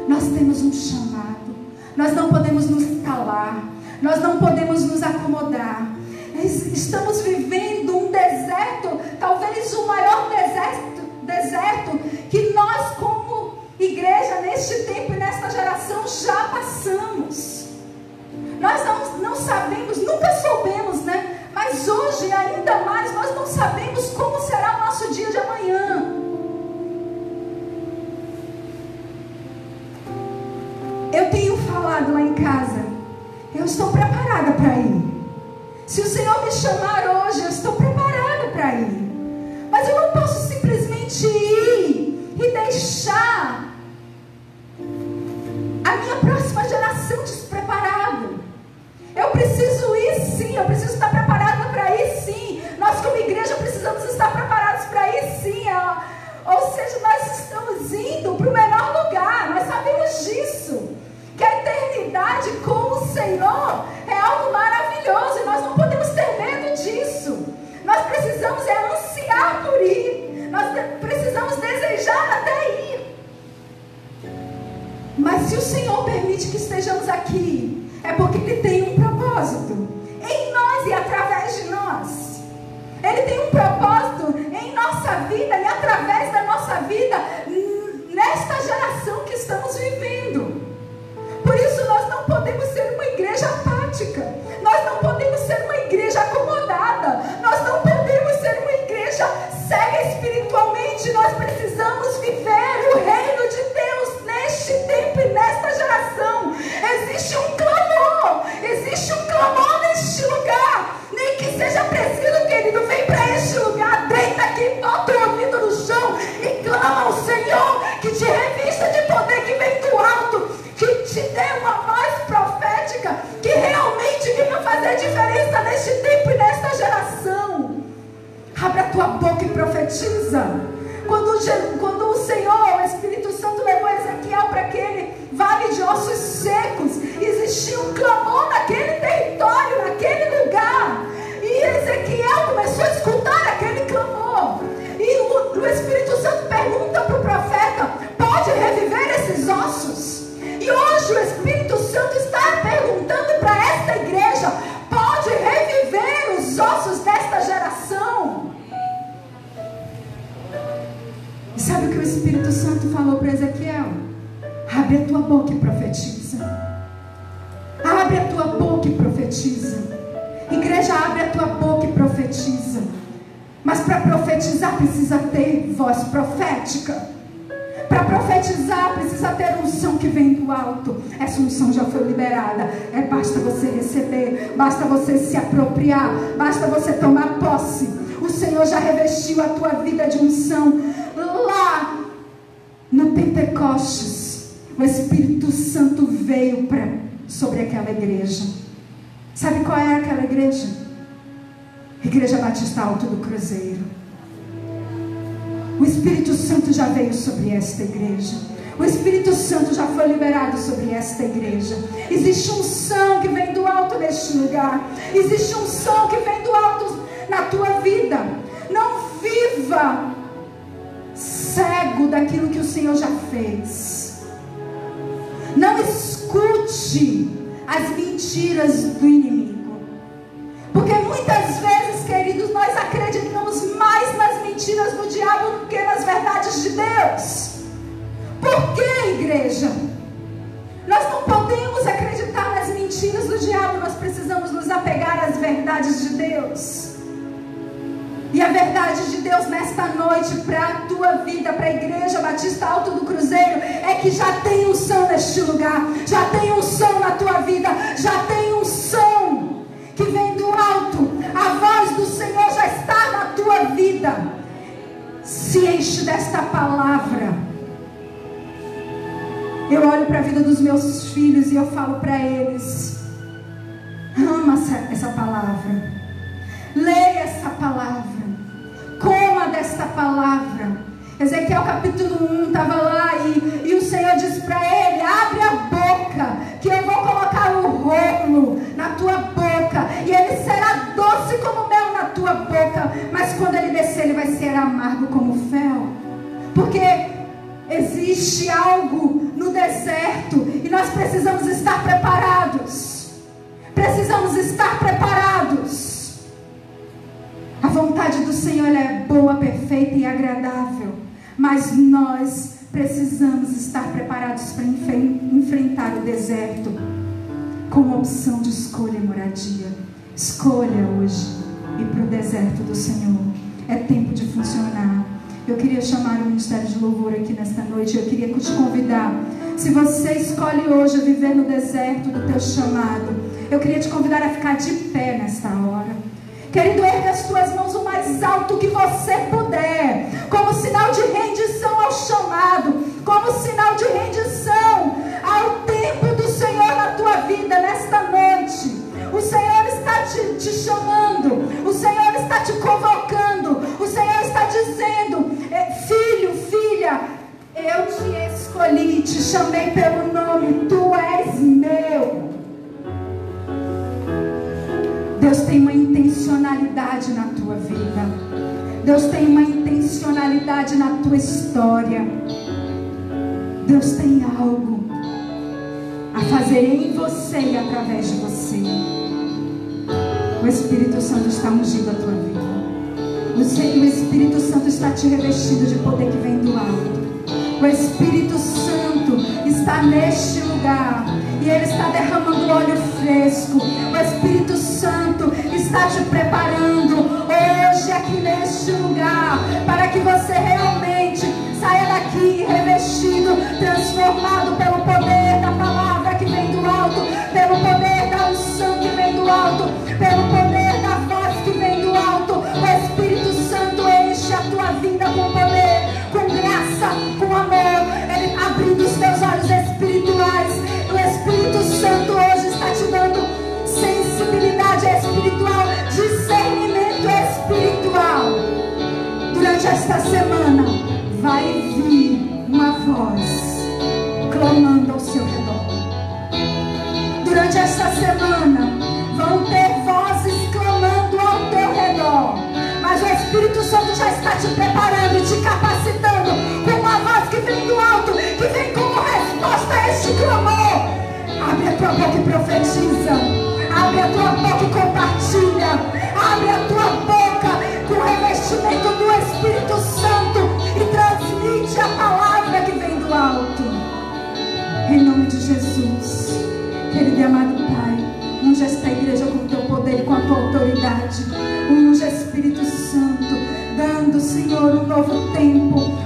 Nós temos um chamado. Nós não podemos nos calar. Nós não podemos nos acomodar. Estamos vivendo um deserto, talvez o maior deserto que nós como igreja neste tempo e nesta geração já passamos. Nós não sabemos, nunca soubemos, né? Mas hoje ainda mais nós não sabemos como será o nosso dia de amanhã. Eu tenho falado lá em casa, eu estou preparada para ir. Se o Senhor me chamar hoje, eu estou preparada para ir. Mas eu não posso simplesmente ir e deixar a minha próxima geração despreparada. Eu preciso ir sim, eu preciso estar preparada para ir sim. Nós como igreja precisamos estar preparados para ir sim. Ou seja, nós estamos indo para o melhor lugar. Nós sabemos disso. Que a eternidade com o Senhor é algo maravilhoso e nós não podemos ter medo disso. Nós precisamos ansiar por ir. Nós precisamos desejar até ir. Mas se o Senhor permite que estejamos aqui, é porque Ele tem um propósito em nós e através de nós. Ele tem um propósito em nossa vida e através da nossa vida nesta geração que estamos vivendo. Por isso nós não podemos ser uma igreja apática. Nós não podemos ser uma igreja acomodada. Nós não podemos ser uma igreja cega espiritualmente. Nós precisamos viver o reino de Deus neste tempo e nesta geração. Existe um clamor neste lugar. Nem que seja preciso, querido, vem para este lugar, deita aqui, bota o ouvido no chão e clama ao Senhor que te revista de poder que vem do alto, que te dê uma voz profética que realmente venha fazer diferença neste tempo e nesta geração. Abre a tua boca e profetiza. Quando o Senhor, o Espírito Santo levou Ezequiel para aquele vale de ossos secos, existia um clamor naquele território, naquele lugar, e Ezequiel começou a escutar aquele clamor, e o Espírito Santo pergunta para o profeta: pode reviver esses ossos? E hoje o Espírito Santo está perguntando para esta igreja: pode reviver os ossos desta geração? E sabe o que o Espírito Santo falou para Ezequiel? Abre a tua boca e profetiza. Abre a tua boca e profetiza. Igreja, abre a tua boca e profetiza. Mas para profetizar precisa ter voz profética. Para profetizar precisa ter unção que vem do alto. Essa unção já foi liberada. Basta você receber, basta você se apropriar, basta você tomar posse. O Senhor já revestiu a tua vida de unção. Lá no Pentecostes, o Espírito Santo veio sobre aquela igreja. Sabe qual é aquela igreja? Igreja Batista Alto do Cruzeiro. O Espírito Santo já veio sobre esta igreja. O Espírito Santo já foi liberado sobre esta igreja. Existe unção que vem do alto neste lugar. Existe unção que vem do alto na tua vida. Não viva cego daquilo que o Senhor já fez. Não escute as mentiras do inimigo. Porque muitas vezes, queridos, nós acreditamos mais nas mentiras do diabo do que nas verdades de Deus. Por que, igreja? Nós não podemos acreditar nas mentiras do diabo. Nós precisamos nos apegar às verdades de Deus. E a verdade de Deus nesta noite para a tua vida, para a Igreja Batista Alto do Cruzeiro, é que já tem unção neste lugar. Já tem unção na tua vida. Já tem unção que vem do alto. A voz do Senhor já está na tua vida. Se enche desta palavra. Eu olho para a vida dos meus filhos e eu falo para eles: ama essa palavra, leia essa palavra, coma desta palavra. Ezequiel capítulo 1 estava lá e o Senhor disse para ele: abre a boca, que eu vou colocar o rolo na tua boca, e ele será doce como mel na tua boca, mas quando ele descer, ele vai ser amargo como fel. Porque existe algo no deserto e nós precisamos estar preparados. Precisamos estar preparados. A vontade do Senhor é boa, perfeita e agradável, mas nós precisamos estar preparados para enfrentar o deserto com a opção de escolha e moradia. Escolha hoje ir para o deserto do Senhor. É tempo de funcionar. Eu queria chamar o Ministério de Louvor aqui nesta noite. Eu queria te convidar. Se você escolhe hoje viver no deserto do teu chamado, eu queria te convidar a ficar de pé nesta hora. Querido, erga as tuas mãos o mais alto que você puder, como sinal de rendição ao chamado, como sinal de rendição ao tempo do Senhor na tua vida nesta noite. O Senhor está te chamando, o Senhor está te convocando, o Senhor está dizendo: filho, filha, eu te escolhi, te chamei pelo nome, tu és meu. Deus tem uma intencionalidade na tua vida. Deus tem uma intencionalidade na tua história. Deus tem algo a fazer em você e através de você. O Espírito Santo está ungindo a tua vida. O Espírito Santo está te revestindo de poder que vem do alto. O Espírito Santo está neste lugar e Ele está derramando óleo fresco. O Espírito Santo está te preparando hoje aqui neste lugar, para que você realmente saia daqui revestido, transformado pelo poder da palavra que vem do alto, pelo poder da unção que vem do alto, pelo poder da voz que vem do alto. O Espírito Santo enche a tua vida com poder, com graça, com amor. Ele abrindo os teus olhos espirituais. O Espírito Santo hoje está te dando sensibilidade espiritual, discernimento espiritual. Durante esta semana vai vir uma voz clamando ao seu redor. Durante esta semana vão ter vozes clamando ao teu redor, mas o Espírito Santo já está te preparando e te capacitando com uma voz que vem do alto, que vem como resposta a este clamor. Abre a tua boca e profetiza. Abre a tua boca e compartilha. Abre a tua boca com o revestimento do Espírito Santo e transmite a palavra que vem do alto. Em nome de Jesus. Querido e amado Pai, unge esta igreja com o teu poder e com a tua autoridade. Unge Espírito Santo, dando, Senhor, um novo tempo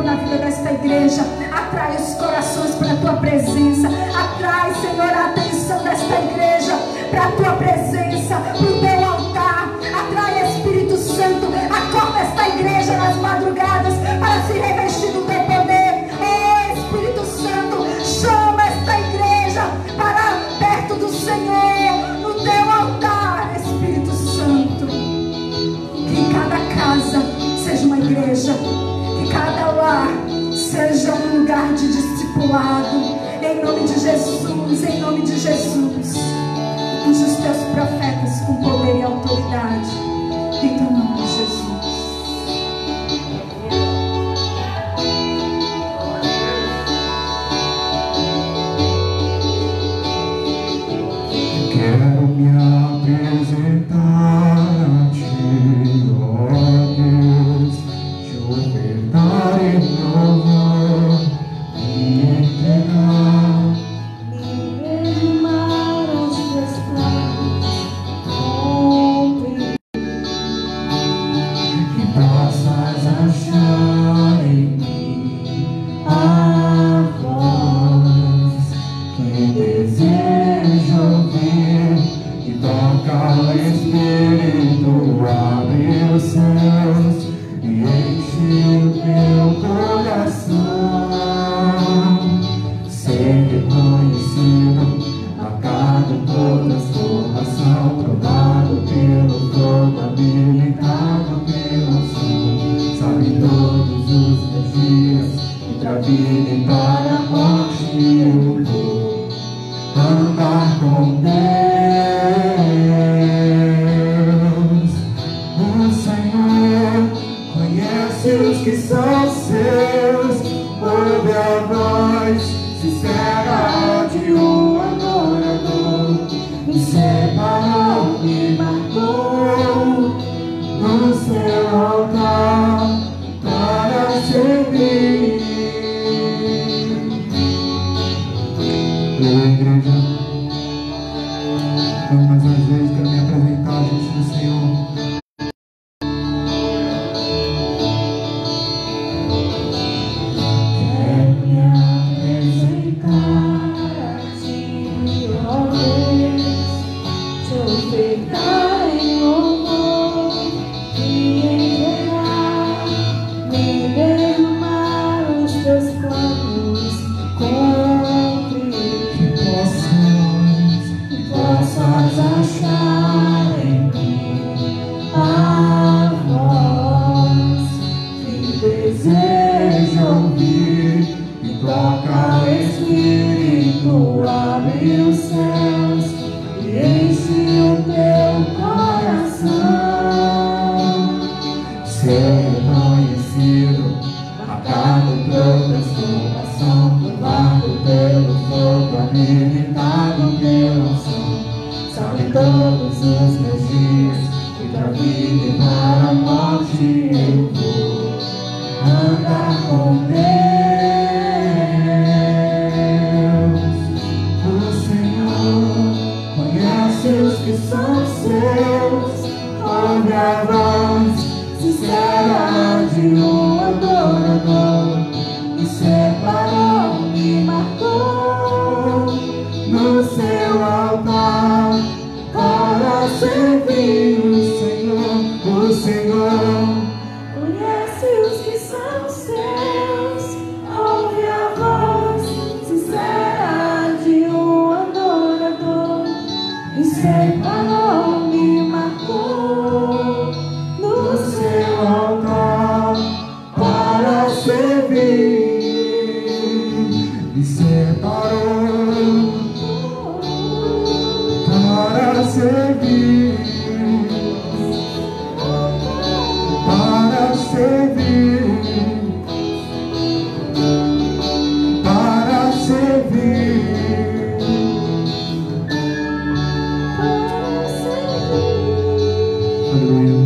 na vida desta igreja. Atrai os corações para a tua presença. Atrai, Senhor, a atenção desta igreja para a tua presença, para o teu altar. Atrai, Espírito Santo, acorda esta igreja nas madrugadas para se revestir do teu poder. Oh, Espírito Santo, chama esta igreja para perto do Senhor, no teu abençoado. Em nome de Jesus, em nome de Jesus. Unge os teus profetas com poder e autoridade. Em teu nome, Jesus. Quero me apresentar a ti, ó Deus, te ofertar em louvor e entregar. Me derramar aos teus pés, Que possas achar em mim a voz que deseja ouvir, e toca o Espírito, abre os céus e enche o teu coração. Ser reconhecido, marcado por transformação, provado pelo fogo, habilitado pela unção. Sabe todos os meus dias, entre a vida e para a morte eu vou andar com Deus. O Senhor conhece os que são seus, ouve a voz sincera de um adorador. Me separou, me marcou no seu altar para servir. Igreja, mais uma vez quero me apresentar diante do Senhor. Quero me apresentar a ti, ó Deus, te ofertar em louvor e entregar, me derramar os teus planos, cumprir. Que possas achar em mim a voz que deseja ouvir, e toca o Espírito, abre os céus e enche o teu coração. ser reconhecido, marcado por transformação, provado pelo fogo, habilitado pela unção. Sabe todos os meus dias, e da vida e para a morte eu vou andar com Deus. O Senhor conhece os que são seus, ouve a voz sincera de um adorador. Me separou, me marcou no seu altar para servir o Senhor. O Senhor Conhece os que são seus, ouve a voz sincera de um adorador. Me separou, me marcou no seu altar para servir. Me separou para servir. Para servir. Para servir. Aleluia.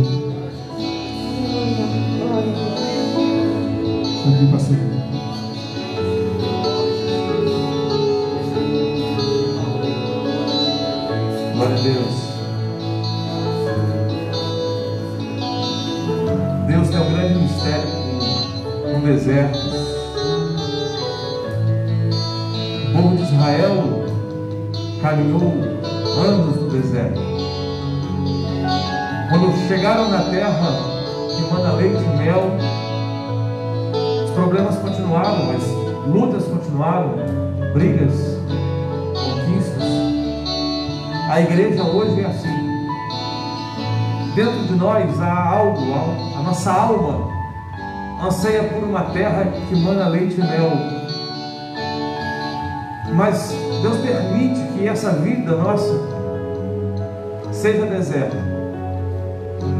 Amém, pastor. Glória a Deus. Deus tem um grande mistério no deserto. O povo de Israel caminhou anos no deserto. Quando chegaram na terra que manda leite e mel, os problemas continuaram, as lutas continuaram, brigas, conquistas. A igreja hoje é assim. Dentro de nós há algo, a nossa alma anseia por uma terra que mana leite e mel. Mas Deus permite que essa vida nossa seja deserta,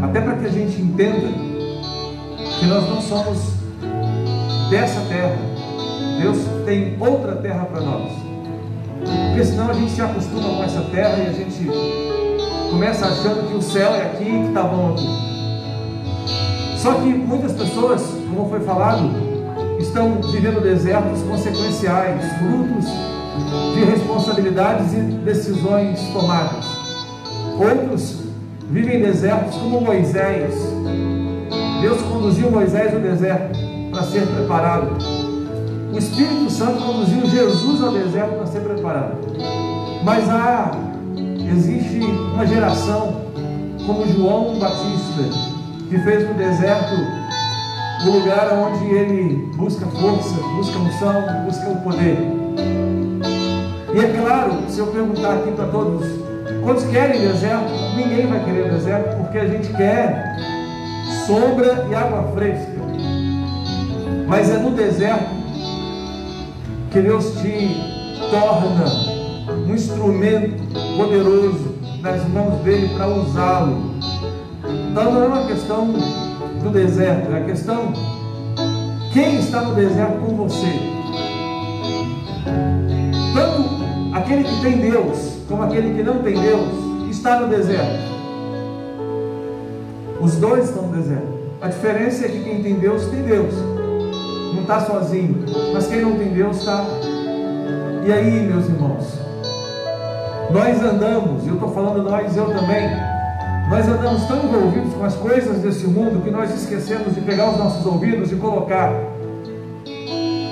até para que a gente entenda que nós não somos dessa terra. Deus tem outra terra para nós, porque senão a gente se acostuma com essa terra e a gente começa achando que o céu é aqui, que está bom aqui. Só que muitas pessoas, como foi falado, estão vivendo desertos consequenciais, frutos de responsabilidades e decisões tomadas. Outros vivem desertos como Moisés. Deus conduziu Moisés ao deserto para ser preparado. O Espírito Santo conduziu Jesus ao deserto para ser preparado. Mas existe uma geração como João Batista, que fez no deserto o lugar onde ele busca força, busca unção, busca o poder. E é claro, se eu perguntar aqui para todos, quantos querem deserto? Ninguém vai querer deserto, porque a gente quer sombra e água fresca. Mas é no deserto que Deus te torna um instrumento poderoso nas mãos dele para usá-lo. Então não é uma questão do deserto, é a questão quem está no deserto com você. Tanto aquele que tem Deus como aquele que não tem Deus está no deserto. Os dois estão no deserto. A diferença é que quem tem Deus, não está sozinho. Mas quem não tem Deus está. E aí, meus irmãos, nós andamos, eu estou falando nós, eu também, nós andamos tão envolvidos com as coisas desse mundo que nós esquecemos de pegar os nossos ouvidos e colocar.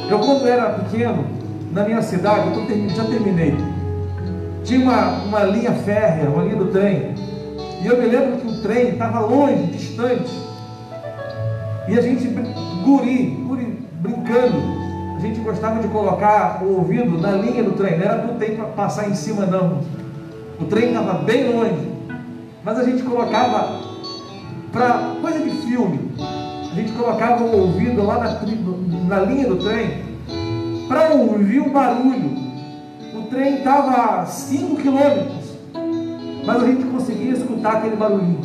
Eu, quando era pequeno, na minha cidade, já terminei, tinha uma linha férrea, uma linha do trem, e eu me lembro que o trem estava longe, distante, e a gente, guri, brincando, a gente gostava de colocar o ouvido na linha do trem. Não era do trem para passar em cima, não. O trem estava bem longe, mas a gente colocava para coisa de filme. A gente colocava o ouvido lá na linha do trem para ouvir o barulho. O trem estava a 5 quilômetros, mas a gente conseguia escutar aquele barulhinho.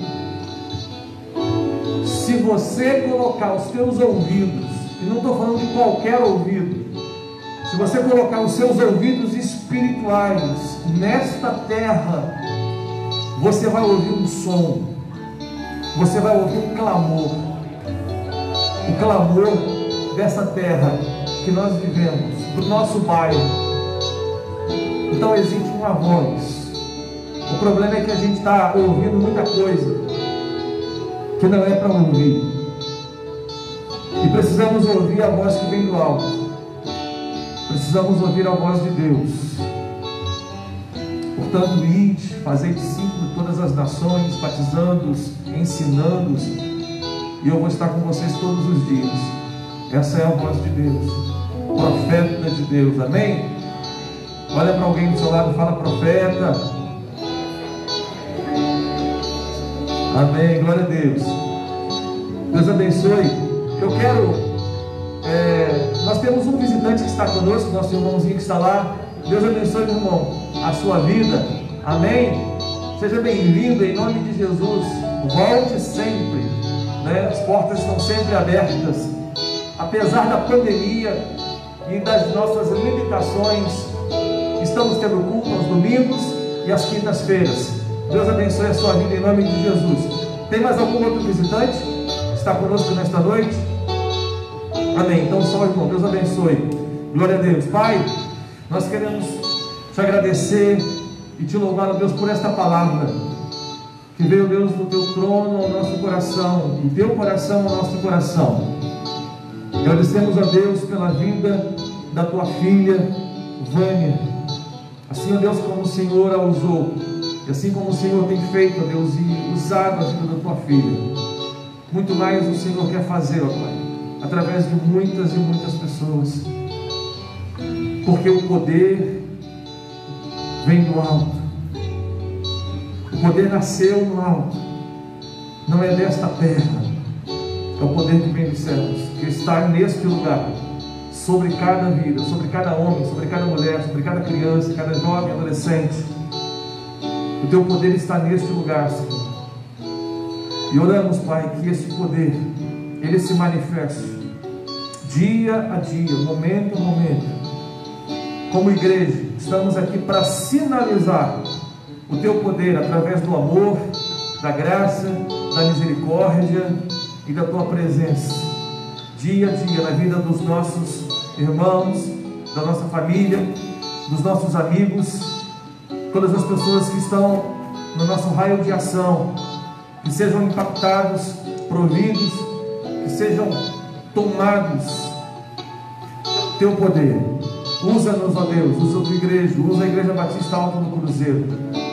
Se você colocar os teus ouvidos, e não estou falando de qualquer ouvido, se você colocar os seus ouvidos espirituais nesta terra, você vai ouvir um som, você vai ouvir um clamor, o clamor dessa terra que nós vivemos, do nosso bairro. Então existe uma voz. O problema é que a gente está ouvindo muita coisa que não é para ouvir. E precisamos ouvir a voz que vem do alto. Precisamos ouvir a voz de Deus. Portanto, ide, fazei discípulos de todas as nações, batizando-os, ensinando-os, e eu vou estar com vocês todos os dias. Essa é a voz de Deus, profeta de Deus, amém? Olha para alguém do seu lado e fala: profeta. Amém, glória a Deus. Deus abençoe. Eu quero, nós temos um visitante que está conosco, nosso irmãozinho que está lá. Deus abençoe, meu irmão, a sua vida, amém? Seja bem-vindo em nome de Jesus. Volte sempre, né? As portas estão sempre abertas, apesar da pandemia e das nossas limitações. Estamos tendo culto aos domingos e às quintas-feiras. Deus abençoe a sua vida em nome de Jesus. Tem mais algum outro visitante que está conosco nesta noite? Amém. Então só, irmão, Deus abençoe. Glória a Deus. Pai, nós queremos te agradecer e te louvar, ó Deus, por esta palavra que veio, Deus, do teu trono ao nosso coração, do teu coração ao nosso coração. Agradecemos a Deus pela vida da tua filha Vânia. Assim, ó Deus, como o Senhor a usou, e assim como o Senhor tem feito, ó Deus, e usado a vida da tua filha, muito mais o Senhor quer fazer, ó Pai, através de muitas e muitas pessoas, porque o poder vem do alto. O poder nasceu no alto, não é desta terra, é o poder que vem dos céus, que está neste lugar, sobre cada vida, sobre cada homem, sobre cada mulher, sobre cada criança, cada jovem, adolescente. O Teu poder está neste lugar, Senhor. E oramos, Pai, que esse poder, ele se manifeste dia a dia, momento a momento. Como igreja, estamos aqui para sinalizar o Teu poder através do amor, da graça, da misericórdia e da Tua presença, dia a dia, na vida dos nossos irmãos, da nossa família, dos nossos amigos, todas as pessoas que estão no nosso raio de ação, que sejam impactados, providos, que sejam tomados pelo Teu poder. Usa-nos, ó Deus, usa a Tua igreja, usa a Igreja Batista Alto no Cruzeiro.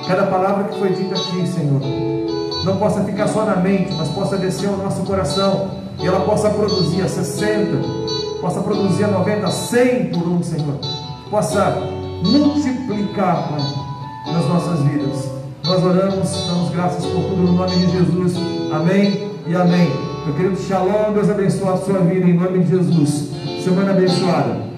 Cada palavra que foi dita aqui, Senhor, não possa ficar só na mente, mas possa descer ao nosso coração, e ela possa produzir a 60, possa produzir a 90, 100 por um, Senhor, possa multiplicar, Pai, nas nossas vidas. Nós oramos, damos graças por tudo no nome de Jesus. Amém e amém. Meu querido, shalom, Deus abençoe a sua vida em nome de Jesus. Semana abençoada.